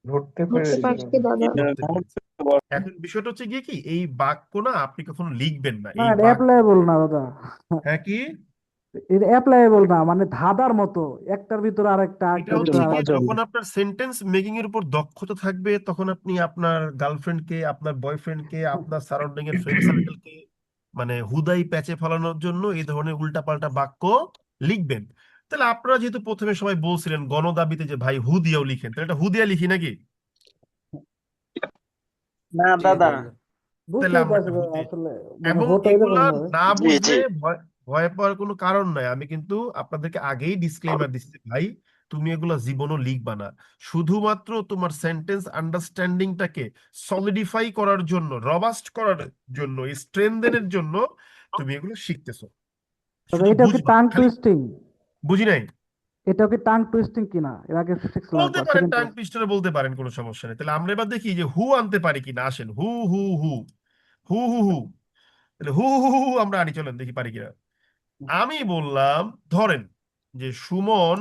S10: ধরতে
S7: ধরতে
S10: পেরেছি
S7: পারছি
S10: দাদা।
S7: দাদা।
S1: ধরতে পেরেছি। এখন বিষয়টা হচ্ছে গিয়ে কি, এই বাক্য না আপনি কখনো লিখবেন না,
S3: না
S1: এই
S3: এটা
S1: বাক্য।
S3: অ্যাপ্লাইবল না দাদা।
S1: হ্যাঁ কি?
S3: এটা অ্যাপ্লাইবল না, মানে ধাঁধার মতো একটার ভিতরে আরেকটা,
S1: এটা
S3: আরেকটার
S1: হচ্ছে
S3: ভিতরে
S1: গিয়ে
S3: আরেকটা।
S1: যখন আপনার সেন্টেন্স মেকিং এর উপর দক্ষতা থাকবে, তখন আপনি আপনার গার্লফ্রেন্ডকে, আপনার বয়ফ্রেন্ডকে, আপনার সারাউন্ডিং এর ফ্রেন্ড সার্কেলকে মানে হুদাই প্যাচে ফেলানোর জন্য এই ধরনের উল্টাপাল্টা বাক্য লিখবেন। তাহলে আপনারা যেহেতু প্রথমে সবাই বলছিলেন গণদাবিতে যে ভাই হু দিয়েও লিখেন, তাহলে এটা হু দিয়ে লিখি নাকি?
S4: না
S14: জি
S4: দাদা।
S14: দাদা।
S1: তাহলে
S3: বুঝতেই
S1: আমরা
S3: পারছি
S1: একটা হু
S3: দাদা,
S1: দিই।
S3: আসলে মানে
S1: এবং
S3: হতো
S1: এগুলা
S3: এরকম ভাবে।
S1: না
S9: জি
S1: বুঝলে
S9: জি।
S1: ভয় পাওয়ার কোনো কারণ নাই। আমি কিন্তু আপনাদেরকে আগেই ডিসক্লেমার দিচ্ছি, ভাই তুমি এগুলো জীবনও লিখবা না। শুধুমাত্র তোমার সেন্টেন্স আন্ডারস্ট্যান্ডিংটাকে সলিডিফাই করার জন্য, রবাস্ট করার জন্য, স্ট্রেনদেনের জন্য তুমি এগুলো শিখতেছো,
S3: দাদা
S1: শুধু
S3: এটাও কি
S1: বুঝবা
S3: টাং
S1: খালি।
S3: টুইস্টিং?
S1: বুঝি নাই?
S3: এটাও কি টাং টুইস্টিং কিনা? এর আগে শিখছিলাম
S1: বলতে
S3: একবার,
S1: পারেন,
S3: সেকেন্ড
S1: টাং
S3: ক্লাস।
S1: টুইস্টারে বলতে পারেন, কোনো সমস্যা নেই। তাহলে আমরা এবার দেখি যে হু আনতে পারি কিনা। আসেন, হু হু হু হু হু হু, তাহলে হু হু হু হু আমরা আনি, চলেন দেখি পারি কিনা। আমি বললাম, ধরেন যে সুমন,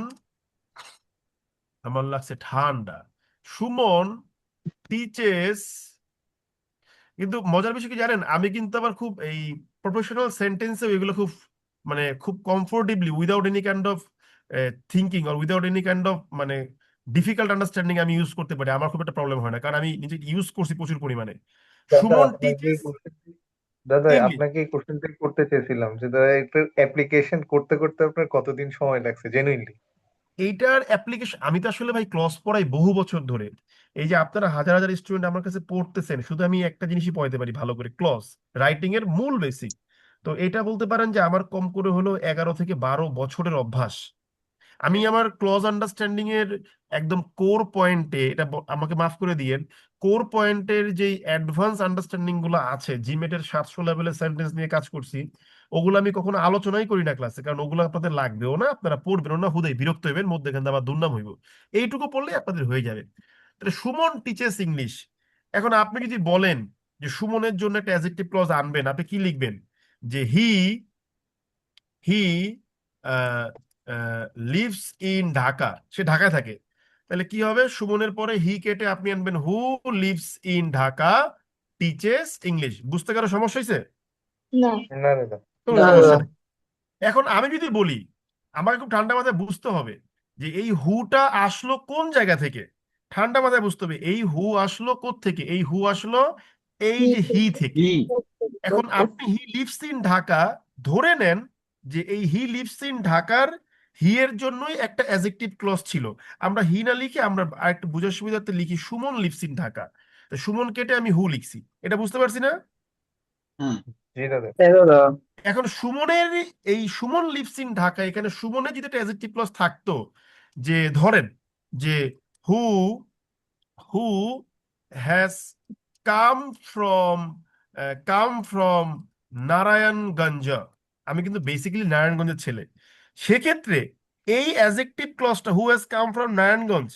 S1: আমার লাগছে ঠান্ডা, সুমন টিচেস, কিন্তু মজার বিষয় কি জানেন, আমি কিন্তু আবার খুব এই প্রফেশনাল সেন্টেন্সে এগুলো খুব মানে খুব comfortably without any kind of thinking or without any kind of মানে ডিফিকাল্ট আন্ডারস্ট্যান্ডিং আমি ইউজ করতে পারি, আমার খুব একটা প্রবলেম হয় না, কারণ আমি নিজে ইউজ করছি প্রচুর পরিমাণে।
S10: দাদা
S1: সুমন
S10: আপনাকে এই
S1: টিচেস
S10: কোশ্চেনটি দাদা
S1: ইংলিশ।
S10: আপনাকে এই কোশ্চেনটাই করতে চেয়েছিলাম যে দাদা এটার অ্যাপ্লিকেশন করতে করতে আপনার কতদিন সময় লাগছে জেনুইনলি?
S1: এইটার অ্যাপ্লিকেশন আমি তো আসলে ভাই ক্লস পড়াই বহু বছর ধরে। এই যে আপনারা হাজার হাজার স্টুডেন্ট আমার কাছে পড়তেছেন, শুধু আমি একটা জিনিসই পড়াইতে পারি ভালো করে, ক্লস রাইটিং এর মূল বেসিক। তো এটা বলতে পারেন যে আমার কম করে হলো 11 থেকে 12 বছরের অভ্যাস। আমি আমার ক্লজ আন্ডারস্ট্যান্ডিং এর একদম কোর পয়েন্টে, এটা আমাকে মাফ করে দিয়েন, কোর পয়েন্টের যে অ্যাডভান্স আন্ডারস্ট্যান্ডিং গুলো আছে, জিমেটের 700 লেভেলের সেন্টেন্স নিয়ে কাজ করছি, ওগুলো আমি কখনো আলোচনাই করি না ক্লাসে, কারণ ওগুলো আপনাদের লাগবেও না, আপনারা পড়বেন না, হুদাই বিরক্ত হইবেন, মধ্যেখানে আবার দুর্নাম হইব। এইটুকু পড়লেই আপনাদের হয়ে যাবে। তাহলে সুমন টিচেস ইংলিশ। এখন আপনি যদি বলেন যে সুমনের জন্য একটা অ্যাডজেক্টিভ ক্লজ আনবেন, আপনি কি লিখবেন? যে হি লিভস ইন ঢাকা, সে ঢাকায় থাকে। তাহলে কি হবে? সুমনের পরে হি কেটে আপনি আনবেন who lives in Dhaka teaches English. বুঝতে কারো সমস্যা হয়েছে?
S7: না।
S10: না দাদা।
S1: কোনো
S4: না
S1: সমস্যা
S4: দাদা।
S1: নেই। এখন আমি যদি বলি, আমাকে খুব ঠান্ডা মাথায় বুঝতে হবে যে এই হুটা আসলো কোন জায়গা থেকে। ঠান্ডা মাথায় বুঝতে হবে এই হু আসলো থেকে। এই হু আসলো এই যে হি থেকে।
S13: হি
S1: এখন আপনি হি লিভস ইন ঢাকা ধরে নেন যে এই হি লিভস ইন ঢাকার হি এর জন্যই একটা অ্যাডজেক্টিভ ক্লজ ছিল। আমরা হি না লিখে আমরা আরেকটু বোঝার সুবিধার্থে লিখি সুমন লিভস ইন ঢাকা। তো সুমন কেটে আমি হু লিখছি। এটা বুঝতে পারছি না?
S13: হুম
S10: জি দাদা।
S4: হ্যাঁ দাদা।
S1: এখন সুমনের এই সুমন লিভস ইন ঢাকা, এখানে সুমনের যদি একটা অ্যাডজেক্টিভ ক্লজ থাকতো, যে ধরেন যে who who has come from Narayanganj. আমি কিন্তু বেসিক্যালি নারায়ণগঞ্জের ছেলে। সেক্ষেত্রে এই অ্যাডজেক্টিভ ক্লজটা who has come from Narayanganj,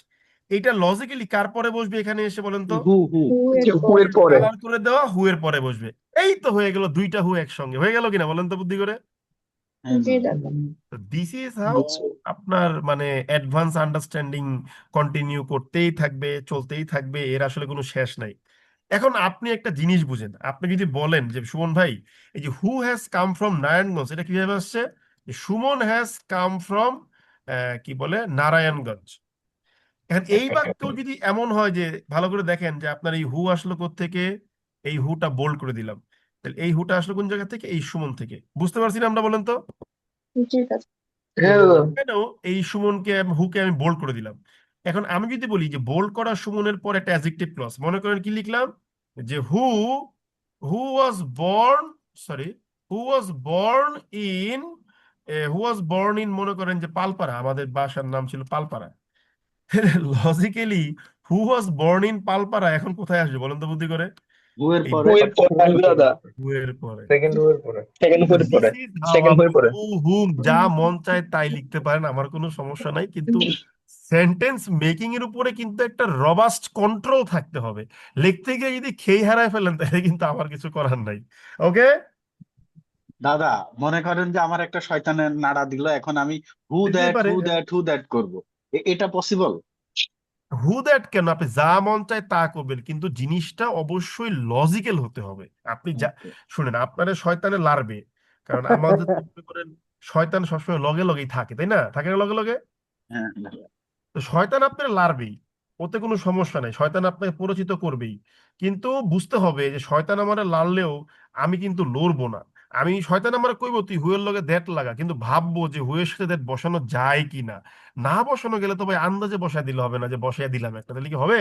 S1: এটা লজিক্যালি কার পরে বসবে এখানে এসে বলেন তো?
S13: হু হু
S4: হু এর পরে।
S1: কালার করে দেওয়া হু এর পরে বসবে। এই তো হয়ে গেল, দুইটা হু একসঙ্গে হয়ে গেল কিনা বলেন তো বুদ্ধি করে?
S7: জি দাদা।
S1: দিস ইজ হাউ আপনার মানে অ্যাডভান্স আন্ডারস্ট্যান্ডিং কন্টিনিউ করতেই থাকবে, চলতেই থাকবে, এর আসলে কোনো শেষ নাই। এখন আপনি একটা জিনিস বুঝেন, আপনি যদি বলেন যে সুমন ভাই এই যে who has come from Narayanganj, এটা কিভাবে আসছে? যে সুমন হ্যাজ কাম ফ্রম কি বলে নারায়ণগঞ্জ। এখন এই বাক্য যদি এমন হয় যে ভালো করে দেখেন যে আপনার এই হু আসলো থেকে, এই হুটা বোল্ড করে দিলাম, তাহলে এই হুটা আসলো কোন জায়গা থেকে? এই সুমন থেকে। বুঝতে পারছি না আমরা? বলেন তো।
S7: জি দাদা।
S4: হ্যাঁ দাদা।
S1: কেন এই সুমনকে হুকে আমি বোল্ড করে দিলাম? এখন আমি যদি বলি যে বোল্ড করা সুমনের পর একটা অ্যাডজেক্টিভ ক্লজ, মনে করেন কি লিখলাম? যে who was born sorry who was born in মনে করেন যে পালপাড়া, আমাদের বাসার নাম ছিল Palpara. Logically who was born in Palpara এখন কোথায় আসবে বলেন তো বুদ্ধি করে?
S13: হু এর
S1: এই
S13: পরে
S4: হু এর পরে আসবে দাদা।
S1: হু এর পরে।
S10: সেকেন্ড ওয়ের পরে।
S4: সেকেন্ড হু এর পরে।
S1: দিস ইজ হাউ
S4: সেকেন্ড হু
S1: আপনি
S4: এর পরে।
S1: হু হুম যা মন চায় তাই লিখতে পারেন, আমার কোনো সমস্যা নাই, কিন্তু সেন্টেন্স মেকিং এর উপরে কিন্তু একটা রবাস্ট কন্ট্রোল থাকতে হবে। লিখতে গিয়ে যদি খেই হারায় ফেলেন তাহলে কিন্তু আমার কিছু করার নাই। ওকে?
S13: দাদা মনে করেন যে আমার একটা শয়তানের নাড়া দিল, এখন আমি হু
S1: দিতেই
S13: দ্যাট
S1: পারে।
S13: হু দ্যাট হু দ্যাট করবো, এটা পসিবল?
S1: হু দ্যাট কেন? আপনি যা মন চায় তা করবেন, কিন্তু জিনিসটা অবশ্যই লজিক্যাল হতে হবে। আপনি যা শুনেন, আপনার শয়তানে লারবে, কারণ আমাদের তো মনে করেন শয়তান সবসময় লগে লগেই থাকে, তাই না? থাকে না লগে লগে?
S13: হ্যাঁ
S1: তো শয়তান আপনার লারবেই, ওতে কোনো সমস্যা নাই, শয়তান আপনাকে পরিচিত করবেই। কিন্তু বুঝতে হবে যে শয়তান আমার লাড়লেও আমি কিন্তু লড়বো না। আমি শয়তান আমার কইবো তুই হুয়ের লগে দ্যাট লাগা, কিন্তু ভাববো যে হুয়ের সাথে দ্যাট বসানো যায় কি না। না বসানো গেলে তো ভাই আন্দাজে বসায় দিলে হবে না যে বসায় দিলাম একটা, তাহলে কি হবে?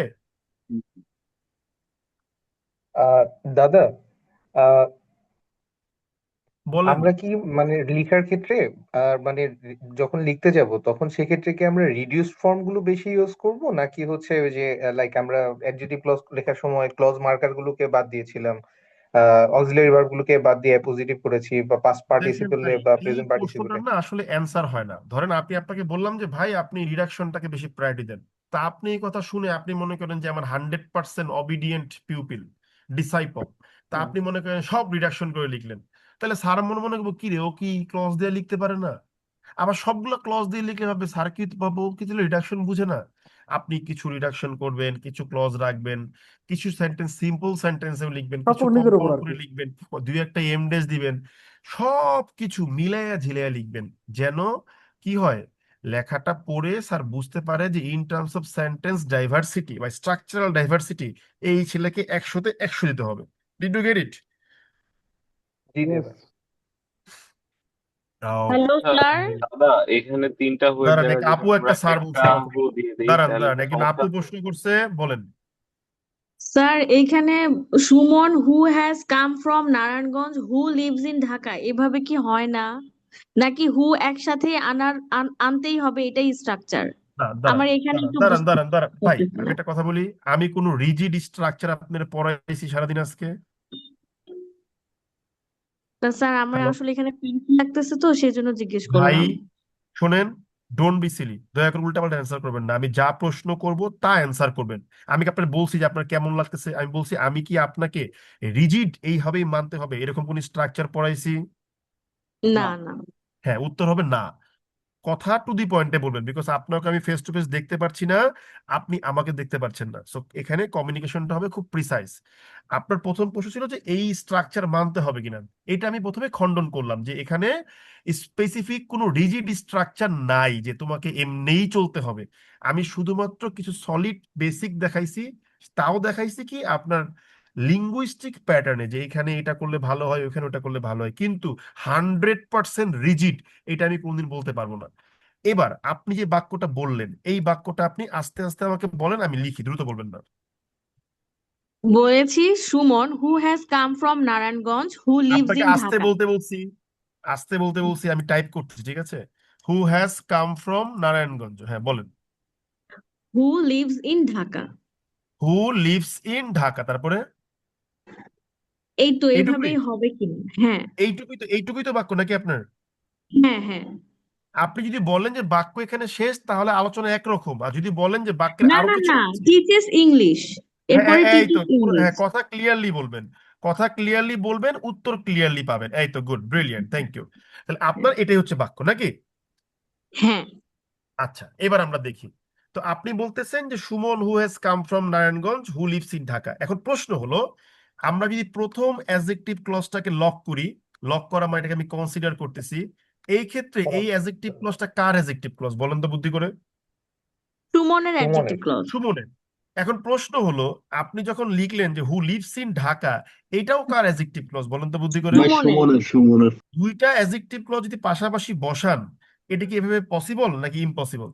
S10: দাদা, আহ,
S1: বলেন।
S10: আমরা কি মানে লিখার ক্ষেত্রে মানে যখন লিখতে যাব তখন সেক্ষেত্রে কি আমরা রিডিউস ফর্ম গুলো বেশি ইউজ করব, নাকি হচ্ছে ওই যে লাইক আমরা অ্যাডজেক্টিভ ক্লজ লেখার সময় ক্লজ মার্কার গুলোকে বাদ দিয়েছিলাম, অক্সিলারি ভার্ব গুলোকে বাদ দিয়ে পজিটিভ করেছি, বা পাস্ট
S1: দেখেন
S10: পার্টিসিপেলে
S1: ভাই,
S10: বা
S1: এই
S10: প্রেজেন্ট
S1: প্রশ্নটার
S10: পার্টিসিপেলে?
S1: না আসলে অ্যান্সার হয় না। ধরেন আপনাকে বললাম যে ভাই আপনি রিডাকশনটাকে বেশি প্রায়োরিটি দেন, তা আপনি এই কথা শুনে আপনি মনে করেন যে আমার 100% অবিডিয়েন্ট পিউপিল ডিসাইপল, তা আপনি মনে করেন সব রিডাকশন করে লিখলেন, তাহলে স্যার মনে মনে করবো কি রে ও কি ক্লজ দিয়ে লিখতে পারে না? আবার সবগুলো ক্লজ দিয়ে লিখলে ভাবে স্যার কি বাবু কি রিডাকশন বুঝে না। আপনি কিছু রিডাকশন করবেন, কিছু ক্লজ রাখবেন, কিছু সেন্টেন্স সিম্পল সেন্টেন্সেও লিখবেন,
S3: সব
S1: কিছু
S3: নিজের উপর
S1: কম্পাউন্ড
S3: আর
S1: করে
S3: কি।
S1: লিখবেন, দুই একটা এমডেস দিবেন, সব কিছু মিলাইয়া ঝিলাইয়া লিখবেন, যেন কি হয় লেখাটা পড়ে স্যার বুঝতে পারে যে in terms of sentence diversity বা স্ট্রাকচারাল ডাইভার্সিটি এই ছেলেকে 100-তে 100 দিতে হবে। Did you get it?
S10: জি
S3: ইয়েস।
S7: Hello sir.
S6: দাদা এখানে তিনটা হয়ে
S1: দাঁড়ান,
S6: জায়গায়
S1: একটা
S6: যদি
S1: আপু
S6: আমরা
S1: একটা স্যার
S6: একটা
S1: বলছে,
S6: হু দিয়ে দিই
S1: দাঁড়ান
S6: তাহলে
S1: দাঁড়ান,
S6: তো
S1: একজন
S6: সমস্যা
S1: আপু
S6: আছে।
S1: প্রশ্ন করছে, বলেন।
S15: স্যার এইখানে Suman who has come from Narayanganj who lives in Dhaka এভাবে কি হয় না, নাকি হু একসাথে আনতেই হবে, এটাই স্ট্রাকচার?
S1: না দাঁড়ান
S15: আমার এখানে
S1: দাঁড়ান
S15: একটু
S1: দাঁড়ান
S15: বুঝতে
S1: দাঁড়ান দাঁড়ান ভাই,
S15: পারতেছি
S1: আমি
S15: না।
S1: একটা কথা বলি, আমি কোনো রিজিড স্ট্রাকচার আপনার পড়াইছি সারাদিন আজকে?
S15: তা স্যার আমার
S1: হ্যালো
S15: আসলে এখানে পিঙ্ক লাগতেছে তো সেই জন্য জিজ্ঞেস
S1: ভাই,
S15: করলাম।
S1: শোনেন, ডোন্ট বি সিলি, দয়া করে উল্টাপাল্টা অ্যান্সার করবেন না। আমি যা প্রশ্ন করব তা অ্যান্সার করবেন। আমি কি আপনার বলছি যে আপনার কেমন লাগতেছে? আমি বলছি আমি কি আপনাকে রিজিড এইভাবেই মানতে হবে এরকম কোন স্ট্রাকচার পড়াইছি?
S15: না না।
S1: হ্যাঁ, উত্তর হবে না। কথা টু দি পয়েন্টে বলবেন, বিকজ আপনাকে আমি ফেস টু ফেস দেখতে পারছি না, আপনি আমাকে দেখতে পাচ্ছেন না। সো এখানে কমিউনিকেশনটা হবে খুব প্রিসাইজ। আপনার প্রথম প্রশ্ন ছিল যে এই স্ট্রাকচার মানতে হবে কিনা। এটা আমি প্রথমে খণ্ডন করলাম যে এখানে স্পেসিফিক কোনো রিজিড স্ট্রাকচার নাই যে তোমাকে এমনিই চলতে হবে। আমি শুধুমাত্র কিছু সলিড বেসিক দেখাইছি, তাও দেখাইছি কি আপনার লিঙ্গুইস্টিক প্যাটার্নে, যে এখানে এটা করলে ভালো হয়, ওখানে ওটা করলে ভালো হয়, কিন্তু 100% রিজিড এটা আমি কোনদিন বলতে পারবো না। এবার আপনি যে বাক্যটা বললেন, এই বাক্যটা আপনি আস্তে আস্তে আমাকে বলেন, আমি লিখি, দ্রুত বলবেন না।
S15: বলেছি Suman who has come from Narayanganj who lives
S1: আপনাকে
S15: ইন
S1: আস্তে
S15: ঢাকা।
S1: বলতে বলছি, আস্তে বলতে বলছি, আমি টাইপ করতেছি, ঠিক আছে? Who has come from Narayanganj, হ্যাঁ বলেন।
S15: Who lives in Dhaka.
S1: Who lives in Dhaka, তারপরে
S15: এই তো
S1: এইটুকুই?
S15: এইভাবেই হবে কিনা? হ্যাঁ
S1: এইটুকুই তো বাক্য নাকি আপনার?
S15: হ্যাঁ হ্যাঁ।
S1: আপনি যদি বলেন যে বাক্য এখানে শেষ, তাহলে আলোচনা একরকম, আর যদি বলেন যে বাক্যের
S15: না
S1: আরো
S15: না
S1: কিছু
S15: না,
S1: আছে,
S15: টিচেস ইংলিশ,
S1: হ্যাঁ
S15: এরপরে
S1: এই তো
S15: টিচেস
S1: পুরো,
S15: ইংলিশ।
S1: হ্যাঁ কথা ক্লিয়ারলি বলবেন, কথা ক্লিয়ারলি বলবেন, উত্তর ক্লিয়ারলি পাবেন। এই তো, গুড, ব্রিলিয়ান্ট, থ্যাংক ইউ। তাহলে আপনার এটাই হচ্ছে বাক্য নাকি?
S15: হ্যাঁ।
S1: আচ্ছা, এবার আমরা দেখি। তো আপনি বলতেছেন যে Suman who has come from Narayanganj who lives in Dhaka. এখন প্রশ্ন হলো, আমরা যদি প্রথম অ্যাডজেক্টিভ ক্লজটাকে লক করি, লক করা মানে এটাকে আমি কনসিডার করতেছি, এই ক্ষেত্রে এই অ্যাডজেক্টিভ ক্লজটা কার অ্যাডজেক্টিভ ক্লজ বলেন তো বুদ্ধি করে?
S15: সুমনের অ্যাডজেক্টিভ
S10: সুমনের।
S15: ক্লজ।
S1: সুমনের। এখন প্রশ্ন হলো, আপনি যখন লিখলেন যে হু লিভস ইন ঢাকা, এটাও কার অ্যাডজেক্টিভ ক্লজ বলেন তো বুদ্ধি করে?
S15: সুমনের।
S13: সুমনের।
S1: দুইটা অ্যাডজেক্টিভ ক্লজ যদি পাশাপাশি বসান, এটা কি এভাবে পসিবল নাকি ইম্পসিবল?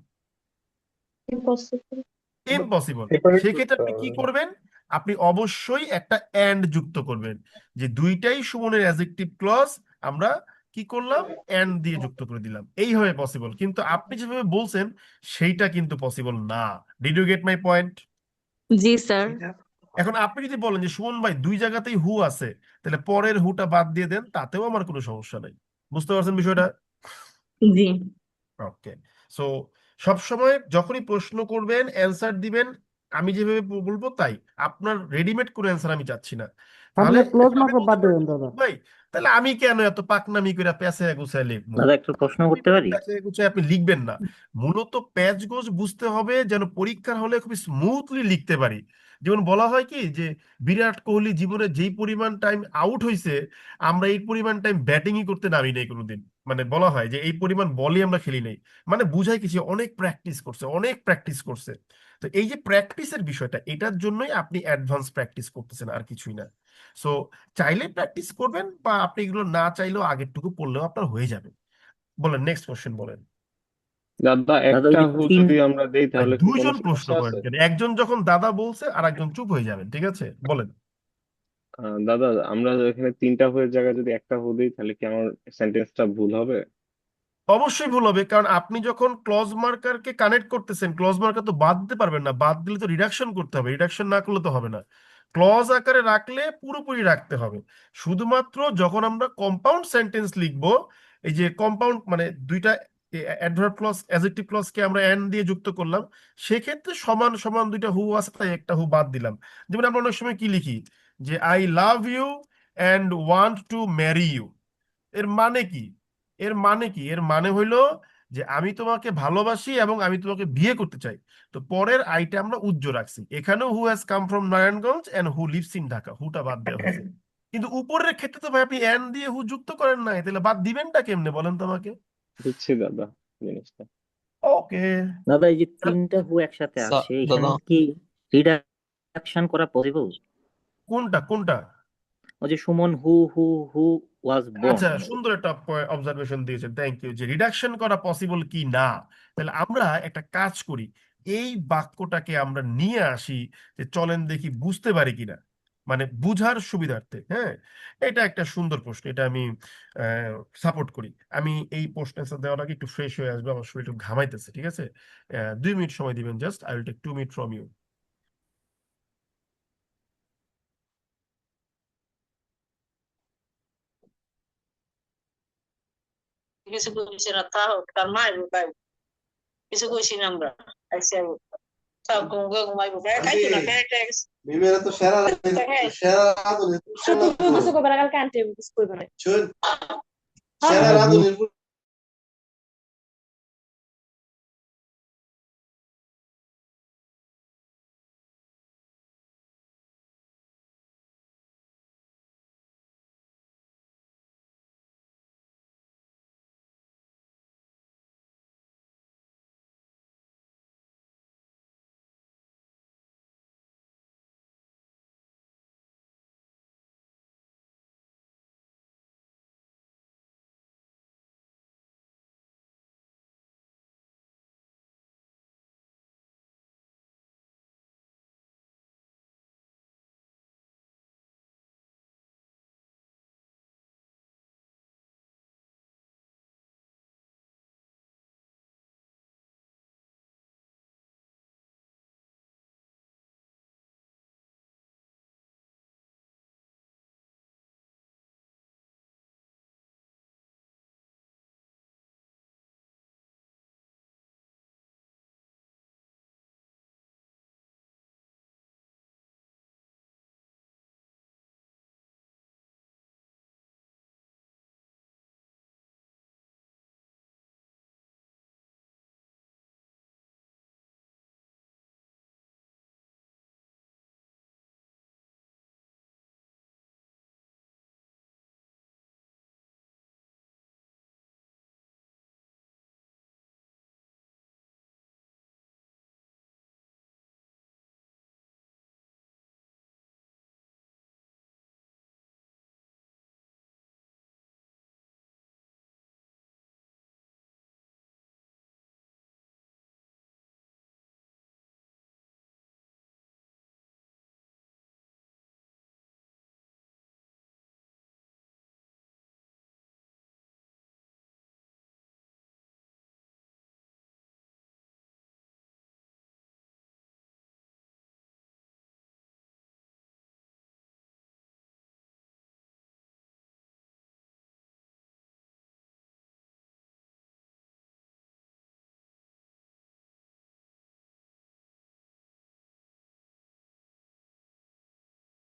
S15: ইম্পসিবল।
S1: ইম্পসিবল।
S10: সেপারেট
S1: সেক্ষেত্রে
S10: করতে
S1: আপনি কি
S10: হবে।
S1: করবেন? আপনি অবশ্যই একটা এন্ড যুক্ত করবেন, যে দুইটাই সুমনের অ্যাডজেক্টিভ ক্লজ, আমরা কি করলাম, এন্ড দিয়ে যুক্ত করে দিলাম, এইভাবে পসিবল। কিন্তু আপনি যেভাবে বলছেন সেইটা কিন্তু পসিবল না। Did you get my point?
S15: জি স্যার।
S1: এখন আপনি যদি বলেন যে সুমন ভাই দুই জায়গাতেই হু আছে, তাহলে পরের হুটা বাদ দিয়ে দেন, তাতেও আমার কোনো সমস্যা নাই। বুঝতে পারছেন বিষয়টা?
S15: জি।
S1: ওকে। সো সবসময় যখনই প্রশ্ন করবেন, অ্যান্সার দিবেন আমি যেভাবে বলবো তাই। আপনার রেডিমেড কোনো অ্যান্সার আমি চাচ্ছি না। তাহলে
S3: তাহলে ক্লোজ
S1: এখন আপনি
S3: মার্কও
S1: বলতে
S3: বাদ
S1: পারেন
S3: দেবেন
S1: যে,
S3: দাদা।
S1: ভাই তাহলে আমি কেন এত পাকনামি করে প্যাঁচে গুছায় লিখবো?
S16: দাদা একটা প্রশ্ন করতে পারি?
S1: প্যাঁচে গুছায় আপনি লিখবেন না। মূলত প্যাচ গোছ বুঝতে হবে যেন পরীক্ষার হলে খুব স্মুথলি লিখতে পারি। যেমন বলা হয় কি যে বিরাট কোহলি জীবনে যেই পরিমাণ টাইম আউট হয়েছে, আমরা এই পরিমাণ টাইম ব্যাটিংই করতে নামি নাই কোনোদিন। মানে বলা হয় যে এই পরিমাণ বলই আমরা খেলি নাই। মানে বুঝায় কিছু, অনেক প্র্যাকটিস করছে, অনেক প্র্যাকটিস করছে। তো এই যে প্র্যাকটিসের বিষয়টা, এটার জন্যই আপনি অ্যাডভান্স প্র্যাকটিস করতেছেন, আর কিছুই না। সো চাইলে প্র্যাকটিস করবেন, বা আপনি এগুলো না চাইলেও আগেরটুকু পড়লেও আপনার হয়ে যাবে। বলেন, নেক্সট কোশ্চেন বলেন।
S6: দাদা
S16: দাদা ওই
S6: একটা
S16: যে
S6: হু
S16: তিন
S6: যদি আমরা দেই
S1: ভাই
S6: তাহলে কি কোনো
S1: দুইজন প্রশ্ন
S6: সমস্যা
S1: করেন
S6: আছে?
S1: কেন? একজন যখন দাদা বলছে আর একজন চুপ হয়ে যাবেন, ঠিক আছে? বলেন।
S6: দাদা আমরা এখানে তিনটা হুয়ের জায়গায় যদি একটা হু দিই তাহলে কি আমার সেন্টেন্সটা ভুল হবে?
S1: অবশ্যই ভুল হবে, কারণ আপনি যখন ক্লজ মার্কারকে কানেক্ট করতেছেন, ক্লজ মার্কার তো বাদ দিতে পারবেন না, বাদ দিলে তো রিডাকশন করতে হবে, রিডাকশন না করলে তো হবে না। ক্লজ আকারে রাখলে পুরোপুরি রাখতে হবে। শুধুমাত্র যখন আমরা কম্পাউন্ড সেন্টেন্স লিখবো, এই যে কম্পাউন্ড মানে দুইটা অ্যাডভার্ব ক্লজ অ্যাডজেক্টিভ ক্লজকে আমরা এন্ড দিয়ে যুক্ত করলাম, সেক্ষেত্রে সমান সমান দুইটা হু আছে, তাই একটা হু বাদ দিলাম। যেমন আমরা অনেক সময় কি লিখি, যে I love you and want to marry you. এর মানে কি? এর মানে হইলো যে আমি তোমাকে ভালোবাসি এবং আমি তোমাকে বিয়ে করতে চাই। তো পরের আইটা আমরা উজ্জ্ব রাখছি, এখানেও who has come from Narayanganj and who lives in Dhaka, হুটা বাদ দেওয়া হয়েছে। কিন্তু উপরের ক্ষেত্রে তো ভাই আপনি এন দিয়ে হু যুক্ত করেন নাই, তাহলে বাদ দিবেনটা কেমনে বলেন তো আমাকে?
S6: বুঝছি দাদা জিনিসটা।
S1: ওকে।
S16: দাদা এই যে তিনটা হু একসাথে আছে এখানে
S11: দাদা
S16: কি রিডাকশন করা পসিবল?
S1: কোনটা কোনটা?
S16: ওই যে সুমন হু হু হু ওয়াজ বোর্ন।
S1: আচ্ছা, সুন্দর একটা অবজারভেশন দিয়েছেন, থ্যাংক ইউ। যে রিডাকশন করা পসিবল কি না, তাহলে আমরা একটা কাজ করি, এই বাক্যটাকে আমরা নিয়ে আসি, যে চলেন দেখি বুঝতে পারি কিনা, মানে বুঝার সুবিধার্থে। হ্যাঁ, এটা একটা সুন্দর প্রশ্ন, এটা আমি সাপোর্ট করি। আমি এই প্রশ্ন অ্যান্সার দেওয়ার আগে একটু ফ্রেশ হয়ে আসবো, আমার শরীর একটু ঘামাইতেছে, ঠিক আছে? 2 মিনিট সময় দিবেন, just I will take 2 minute from you.
S17: কিছু কইছে না তা হোক তার মাইবো তাই কিছু কইছি না আমরা আইসা তাও ঘুমাইবো খাইতো না খাইতে
S18: বিমেরা তো সেরা সেরা রাঁধুনি
S17: শুধু কিছু কইবে না কালকে আনতে কিছু কইবে না
S18: শুন সেরা রাঁধুনি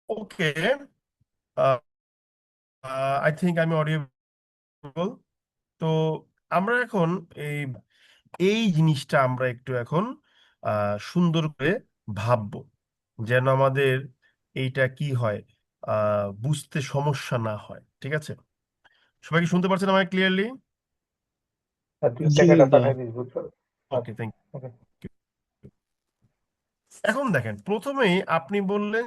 S1: ওকে, আই থিঙ্ক আমি অডিয়েবল। তো আমরা এখন এই এই জিনিসটা আমরা একটু এখন সুন্দর করে ভাববো, যেন আমাদের এইটা কি হয়, বুঝতে সমস্যা না হয়। ঠিক আছে, সবাই কি শুনতে পারছেন আমায় ক্লিয়ারলি?
S10: তুই
S2: জি
S10: টাকাটা
S2: দা
S10: পাঠাই দিস বুঝছো?
S1: ওকে, থ্যাংক
S10: ওকে।
S1: ইউ। এখন দেখেন, প্রথমেই আপনি বললেন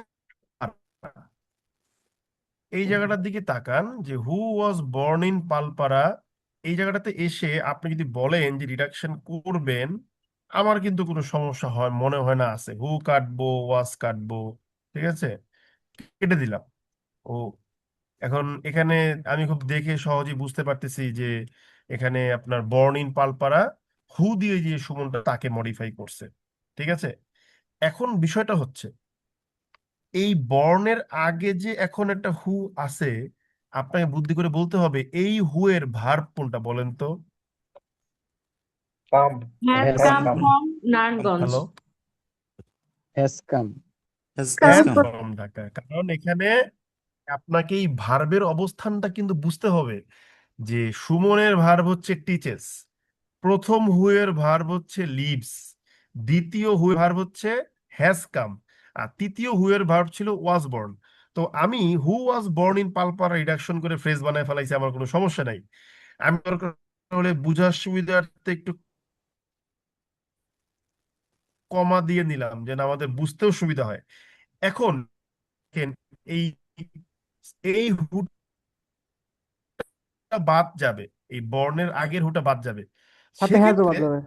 S1: এই জায়গাটার দিকে তাকান যে who was born in Palpara. এই জায়গাটাতে এসে আপনি যদি বলেন যে রিডাকশন করবেন, আমার কিন্তু কোনো সমস্যা হয় মনে হয় না আছে। হু কাটবো, ওয়াজ কাটবো, ঠিক আছে, কেটে দিলাম। ও এখন এখানে আমি খুব দেখে সহজেই বুঝতে পারতেছি যে এখানে আপনার বর্ন ইন পালপাড়া হু দিয়ে যে সুমনটা তাকে মডিফাই করছে। ঠিক আছে, এখন বিষয়টা হচ্ছে এই বর্ণের আগে যে এখন একটা হু আছে, আপনাকে বুদ্ধি করে বলতে হবে এই হু এর ভার্ব কোনটা বলেন তো।
S10: Come
S15: has
S10: has
S15: come
S10: come
S15: from Narayanganj.
S1: Hello,
S16: has come
S14: has
S15: come
S14: come
S1: from Dhaka. কারণ এখানে আপনাকে এই ভার্বের অবস্থানটা কিন্তু বুঝতে হবে যে সুমনের ভার্ব হচ্ছে টিচেস, প্রথম হুয়ের ভার্ব হচ্ছে লিভস, দ্বিতীয় হুয়ের ভার্ব হচ্ছে হ্যাজ কাম, আর তৃতীয় হুয়ের ভার্ব ছিল ওয়াজ বর্ন। তো আমি who was born in Palpara reduction করে ফ্রেজ বানায় ফেলাইছি, আমার কোনো সমস্যা নাই। আমি দরকার হলে বুঝার সুবিধার্থে একটু কমা দিয়ে নিলাম যেন আমাদের বুঝতেও সুবিধা হয়। এখন দেখেন, এই এই হুটা বাদ যাবে, এই বর্ণের আগের হুটা বাদ যাবে।
S3: সাথে হ্যাজও বাদ
S1: সেক্ষেত্রে
S3: যাবে।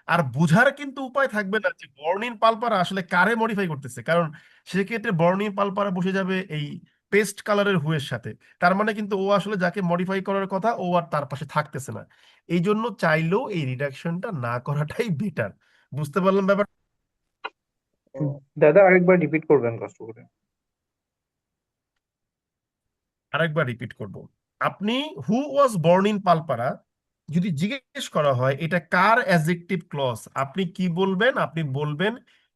S1: আর বুঝার কিন্তু উপায় থাকবে না যে বর্ণিন পালপারা আসলে কারে মডিফাই করতেছে, কারণ সেক্ষেত্রে বর্ণিন পালপারা বসে যাবে এই পেস্ট কালারের হুয়ের সাথে। তার মানে কিন্তু ও আসলে যাকে মডিফাই করার কথা ও আর তার পাশে থাকতেছে না। এই জন্য চাইলেও এই রিডাকশনটা না করাটাই বেটার। বুঝতে পারলাম ব্যাপার?
S10: দাদা আরেকবার রিপিট করবেন কষ্ট করে।
S1: আরেকবার রিপিট করব। আপনি হু ওয়াজ বর্ন ইন পালপাড়া যদি জিজ্ঞেস করা হয় এটা কার অ্যাডজেক্টিভ ক্লজ, আপনি কি বলবেন? আপনি বলবেন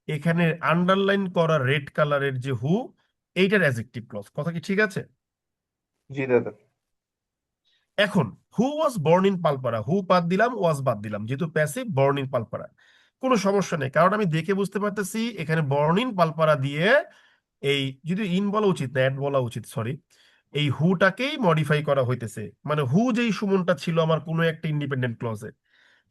S1: এখানে আন্ডারলাইন করা রেড কালারের যে হু, এইটার অ্যাডজেক্টিভ ক্লজ। কথা কি ঠিক আছে?
S10: জি দাদা।
S1: এখন হু ওয়াজ বর্ন ইন পালপাড়া, হু বাদ দিলাম, ওয়াজ বাদ দিলাম, যেহেতু প্যাসিভ বর্ন ইন পালপাড়া কোনো সমস্যা নেই, কারণ আমি দেখে বুঝতে পারতেছি এখানে বর্ন ইন পালপাড়া দিয়ে এই, যদি ইন বলা উচিত না অ্যাড বলা উচিত, সরি, এই হুটাকেই মডিফাই করা হইতেছে, মানে হু যেই সুমনটা ছিল আমার কোনো একটা ইন্ডিপেন্ডেন্ট ক্লজে।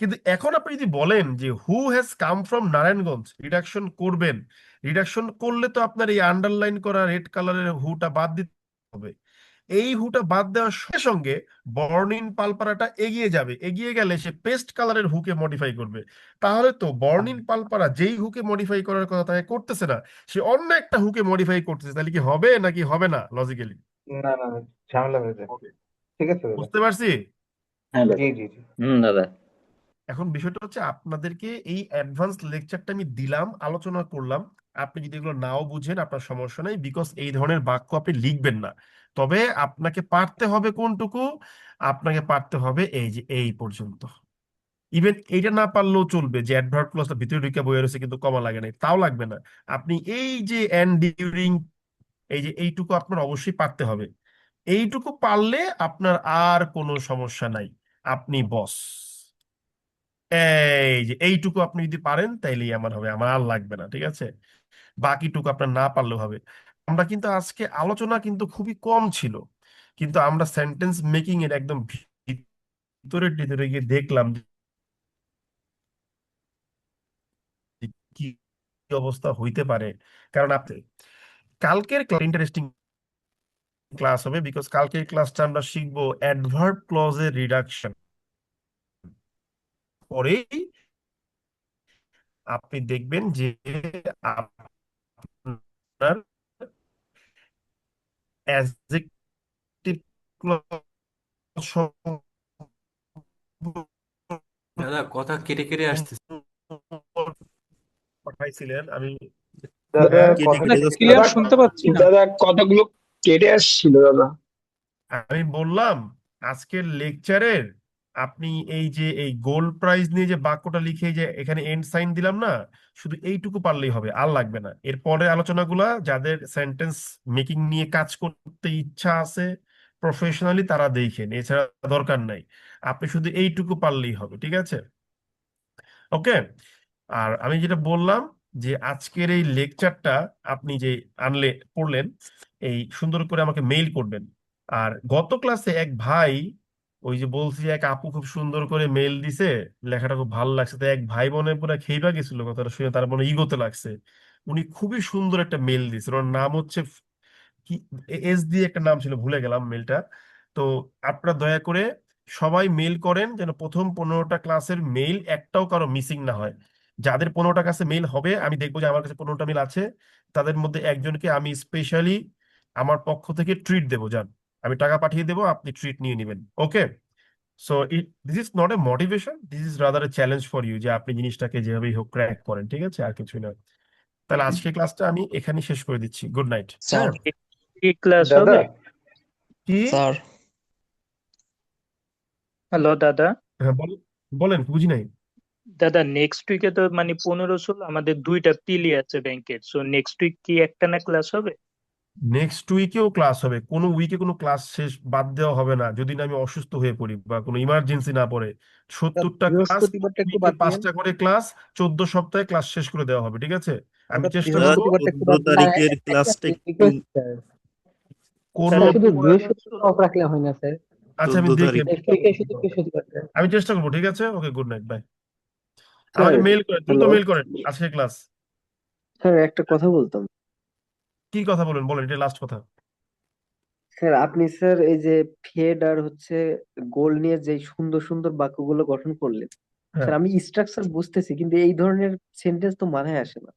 S1: কিন্তু এখন আপনি যদি বলেন যে who has come from Narayanganj, reduction করবেন, রিডাকশন করলে তো আপনার এই আন্ডারলাইন করা রেড কালারের হুটা বাদ দিতে হবে। এই হুটা বাদ দেওয়ার সঙ্গে সঙ্গে বর্নিন পালপাড়াটা এগিয়ে যাবে, এগিয়ে গেলে সে পেস্ট কালারের হুকে মডিফাই করবে। তাহলে তো বর্নিন পালপাড়া যেই হুকে মডিফাই করার কথা তাকে করতেছে না, সে অন্য একটা হুকে মডিফাই করতেছে, তাহলে কি হবে নাকি হবে না লজিক্যালি?
S10: না না না, ঝামেলা হয়ে যায়। ঠিক আছে দাদা।
S1: বুঝতে পারছি?
S13: হ্যাঁ
S10: জি
S13: দাদা।
S10: জি জি।
S16: দাদা।
S1: এখন বিষয়টা হচ্ছে আপনাদেরকে এই অ্যাডভান্স লেকচারটা আমি দিলাম, আলোচনা করলাম, আপনি যদি এগুলো নাও বুঝেন আপনার সমস্যা নেই, বিকজ এই ধরনের বাক্য আপনি লিখবেন না। তবে আপনাকে পারতে হবে কোনটুকু? আপনাকে পারতে হবে এই যে এই পর্যন্ত। ইভেন এইটা না পারলেও চলবে যে অ্যাডভার্ব ক্লজটা ভিতরে ঢুকে বইয়ে রয়েছে কিন্তু কমা লাগে নাই, তাও লাগবে না। আপনি এই যে এন্ড ডিউরিং, এই যে এইটুকু আপনার অবশ্যই পারতে হবে। এইটুকু পারলে আপনার আর কোনো সমস্যা নাই, আপনি বস। এই যে এইটুকু আপনি যদি পারেন তাইলেই আমার হবে, আমার আর লাগবে না, ঠিক আছে? বাকিটুকু আপনার না পারলেও হবে। আমরা কিন্তু আজকে আলোচনা কিন্তু খুবই কম ছিল, কিন্তু আমরা সেন্টেন্স মেকিং এর একদম ভিতরে ভিতরে গিয়ে দেখলাম যে কি অবস্থা হইতে পারে। কারণ আপনি কালকের ইন্টারেস্টিং ক্লাস হবে, বিকজ কালকের ক্লাসটা আমরা শিখবো অ্যাডভার্ব ক্লজের রিডাকশন। পরেই আপনি দেখবেন যে আপনার অ্যাডজেক্টিভ ক্লজ
S14: দাদা কথা কেটে কেটে আসতেছে।
S1: পাঠাইছিলেন আমি।
S10: দাদা
S1: হ্যাঁ,
S10: কথা
S4: ক্লিয়ার শুনতে পাচ্ছি না দাদা, কথাগুলো কেটে আসছিল দাদা।
S1: আমি বললাম আজকের লেকচারের আপনি এই যে এই গোল্ড প্রাইজ নিয়ে যে বাক্যটা লিখে যে এখানে এন্ড সাইন দিলাম না, শুধু এইটুকু পারলেই হবে, আর লাগবে না। এরপরে আলোচনাগুলা যাদের সেন্টেন্স মেকিং নিয়ে কাজ করতে ইচ্ছা আছে প্রফেশনালি তারা দেখেন, এছাড়া দরকার নাই। আপনি শুধু এইটুকু পারলেই হবে, ঠিক আছে? ওকে। আর আমি যেটা বললাম যে আজকের এই লেকচারটা আপনি যে আনলে পড়লেন, এই সুন্দর করে আমাকে মেইল করবেন। আর গত ক্লাসে এক ভাই, ওই যে বলছি এক আপু খুব সুন্দর করে মেইল দিছে, লেখাটা খুব ভালো লাগছে, তো এক ভাই বোনের পুরো খেইবা গেছিল কথাটা শুনে, তার মনে ইগোতে লাগছে। উনি খুবই সুন্দর একটা মেইল দিয়েছে, ওর নাম হচ্ছে কি, এস দিয়ে একটা নাম ছিল, ভুলে গেলাম মেলটা। তো আপনারা দয়া করে সবাই মেল করেন যেন প্রথম 15টা ক্লাসের মেইল একটাও কারো মিসিং না হয়। যাদের 15টা কাছে মেইল হবে, আমি দেখবো যে আমার কাছে 15টা মেইল আছে, তাদের মধ্যে একজনকে আমি স্পেশালি আমার পক্ষ থেকে ট্রিট দেবো। যান, আমি টাকা পাঠিয়ে দেবো, আপনি ট্রিট নিয়ে নেবেন। Okay? So this is not a motivation, this is rather a challenge for you, যে আপনি জিনিসটাকে যেভাবেই হোক ক্র্যাক করেন, ঠিক আছে? আর কিছুই না। তাহলে আজকে ক্লাসটা আমি এখানেই শেষ করে দিচ্ছি। Good night.
S4: স্যার কি ক্লাস
S10: দাদা
S4: হবে
S1: কি?
S4: স্যার? হ্যালো দাদা।
S1: হ্যাঁ বলেন, বুঝি নাই।
S4: দাদা নেক্সট উইকে তো মানে 15-16 আমাদের দুইটা পিলি আছে ব্যাংকের, সো নেক্সট উইক কি একটা না ক্লাস হবে?
S1: নেক্সট উইকেও ক্লাস হবে, কোনো উইকে কোনো ক্লাস শেষ বাদ দেওয়া হবে না, যদি না আমি অসুস্থ হয়ে পড়ি বা কোনো ইমার্জেন্সি না পড়ে। 70টা ক্লাস,
S11: বৃহস্পতিবারটা একটু
S1: উইকে
S11: বাদ দিয়েন।
S1: 5টা করে ক্লাস, 14 সপ্তাহে ক্লাস শেষ করে দেওয়া হবে, ঠিক আছে? আমি
S11: দাদা
S1: চেষ্টা
S8: স্যার,
S1: করবো।
S11: বৃহস্পতিবারটা একটু বাদ
S8: 14
S11: দিয়েন।
S8: তারিখের ক্লাসটা একটু
S1: কোন
S8: স্যার শুধু
S4: 15
S8: বৃহস্পতিবার অফ রাখলে হয় না স্যার?
S1: আচ্ছা আমি
S8: 14
S1: দেখি,
S8: তারিখ নেক্সট উইকে শুধু বৃহস্পতিবারটা।
S1: আমি চেষ্টা করবো, ঠিক আছে? ওকে, গুড নাইট, বাই।
S11: স্যার
S1: আমাকে মেইল করেন, দ্রুত
S11: হ্যালো
S1: মেইল করেন আজকে ক্লাস।
S11: স্যার, একটা কথা বলতাম।
S1: কি কথা বলেন, বলেন, এটা লাস্ট কথা।
S11: স্যার আপনি স্যার এই যে ফেড আর হচ্ছে গোল নিয়ে যে সুন্দর সুন্দর বাক্যগুলো গঠন করলেন,
S1: হ্যাঁ,
S11: স্যার আমি স্ট্রাকচার বুঝতেছি কিন্তু এই ধরনের সেন্টেন্স তো মাথায় আসে না।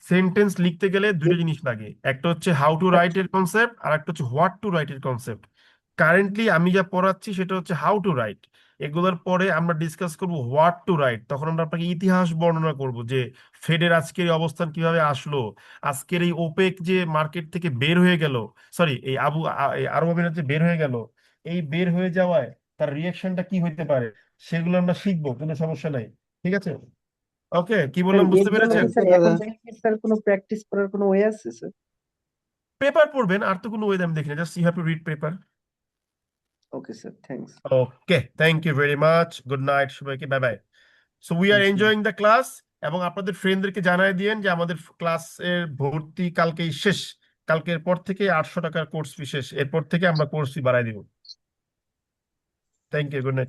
S1: সেন্টেন্স লিখতে গেলে দুটো জিনিস লাগে, একটা হচ্ছে হাউ টু রাইট এর কনসেপ্ট, আর একটা হচ্ছে হোয়াট টু রাইট এর কনসেপ্ট। কারেন্টলি আমি যা পড়াচ্ছি সেটা হচ্ছে হাউ টু রাইট। এগুলোর পরে আমরা ডিসকাস করব হোয়াট টু রাইট, তখন আমরা আপনাকে ইতিহাস বর্ণনা করব যে ফেডের আজকের এই অবস্থান কিভাবে আসলো, আজকের এই ওপেক যে মার্কেট থেকে বের হয়ে গেল, সরি এই এই আরব আমিরাত যে বের হয়ে গেল, এই বের হয়ে যাওয়ায় তার রিয়াকশনটা কি হইতে পারে, সেগুলো আমরা শিখবো, কোনো সমস্যা নাই। ঠিক আছে, ওকে, কি
S11: স্যার
S1: বললাম বুঝতে
S11: এর জন্য
S1: পেরেছেন?
S11: কি স্যার এখন থেকে কি স্যার কোনো প্র্যাকটিস করার কোনো ওয়ে আছে স্যার?
S1: পেপার পড়বেন, আর তো কোনো ওয়ে আমি দেখি না, just you have to read paper.
S11: Okay sir, thanks.
S1: Okay, thank you very much, good night সবাইকে, bye bye. So we are
S11: thank you.
S1: Enjoying the class, এবং আপনাদের ফ্রেন্ডদেরকে জানাই দিয়েন যে আমাদের ক্লাসের ভর্তি কালকেই শেষ। কালকের পর থেকে 800 টাকার কোর্স ফি শেষ, এরপর থেকে আমরা কোর্স ফি বাড়াই দিব। Thank you, good night.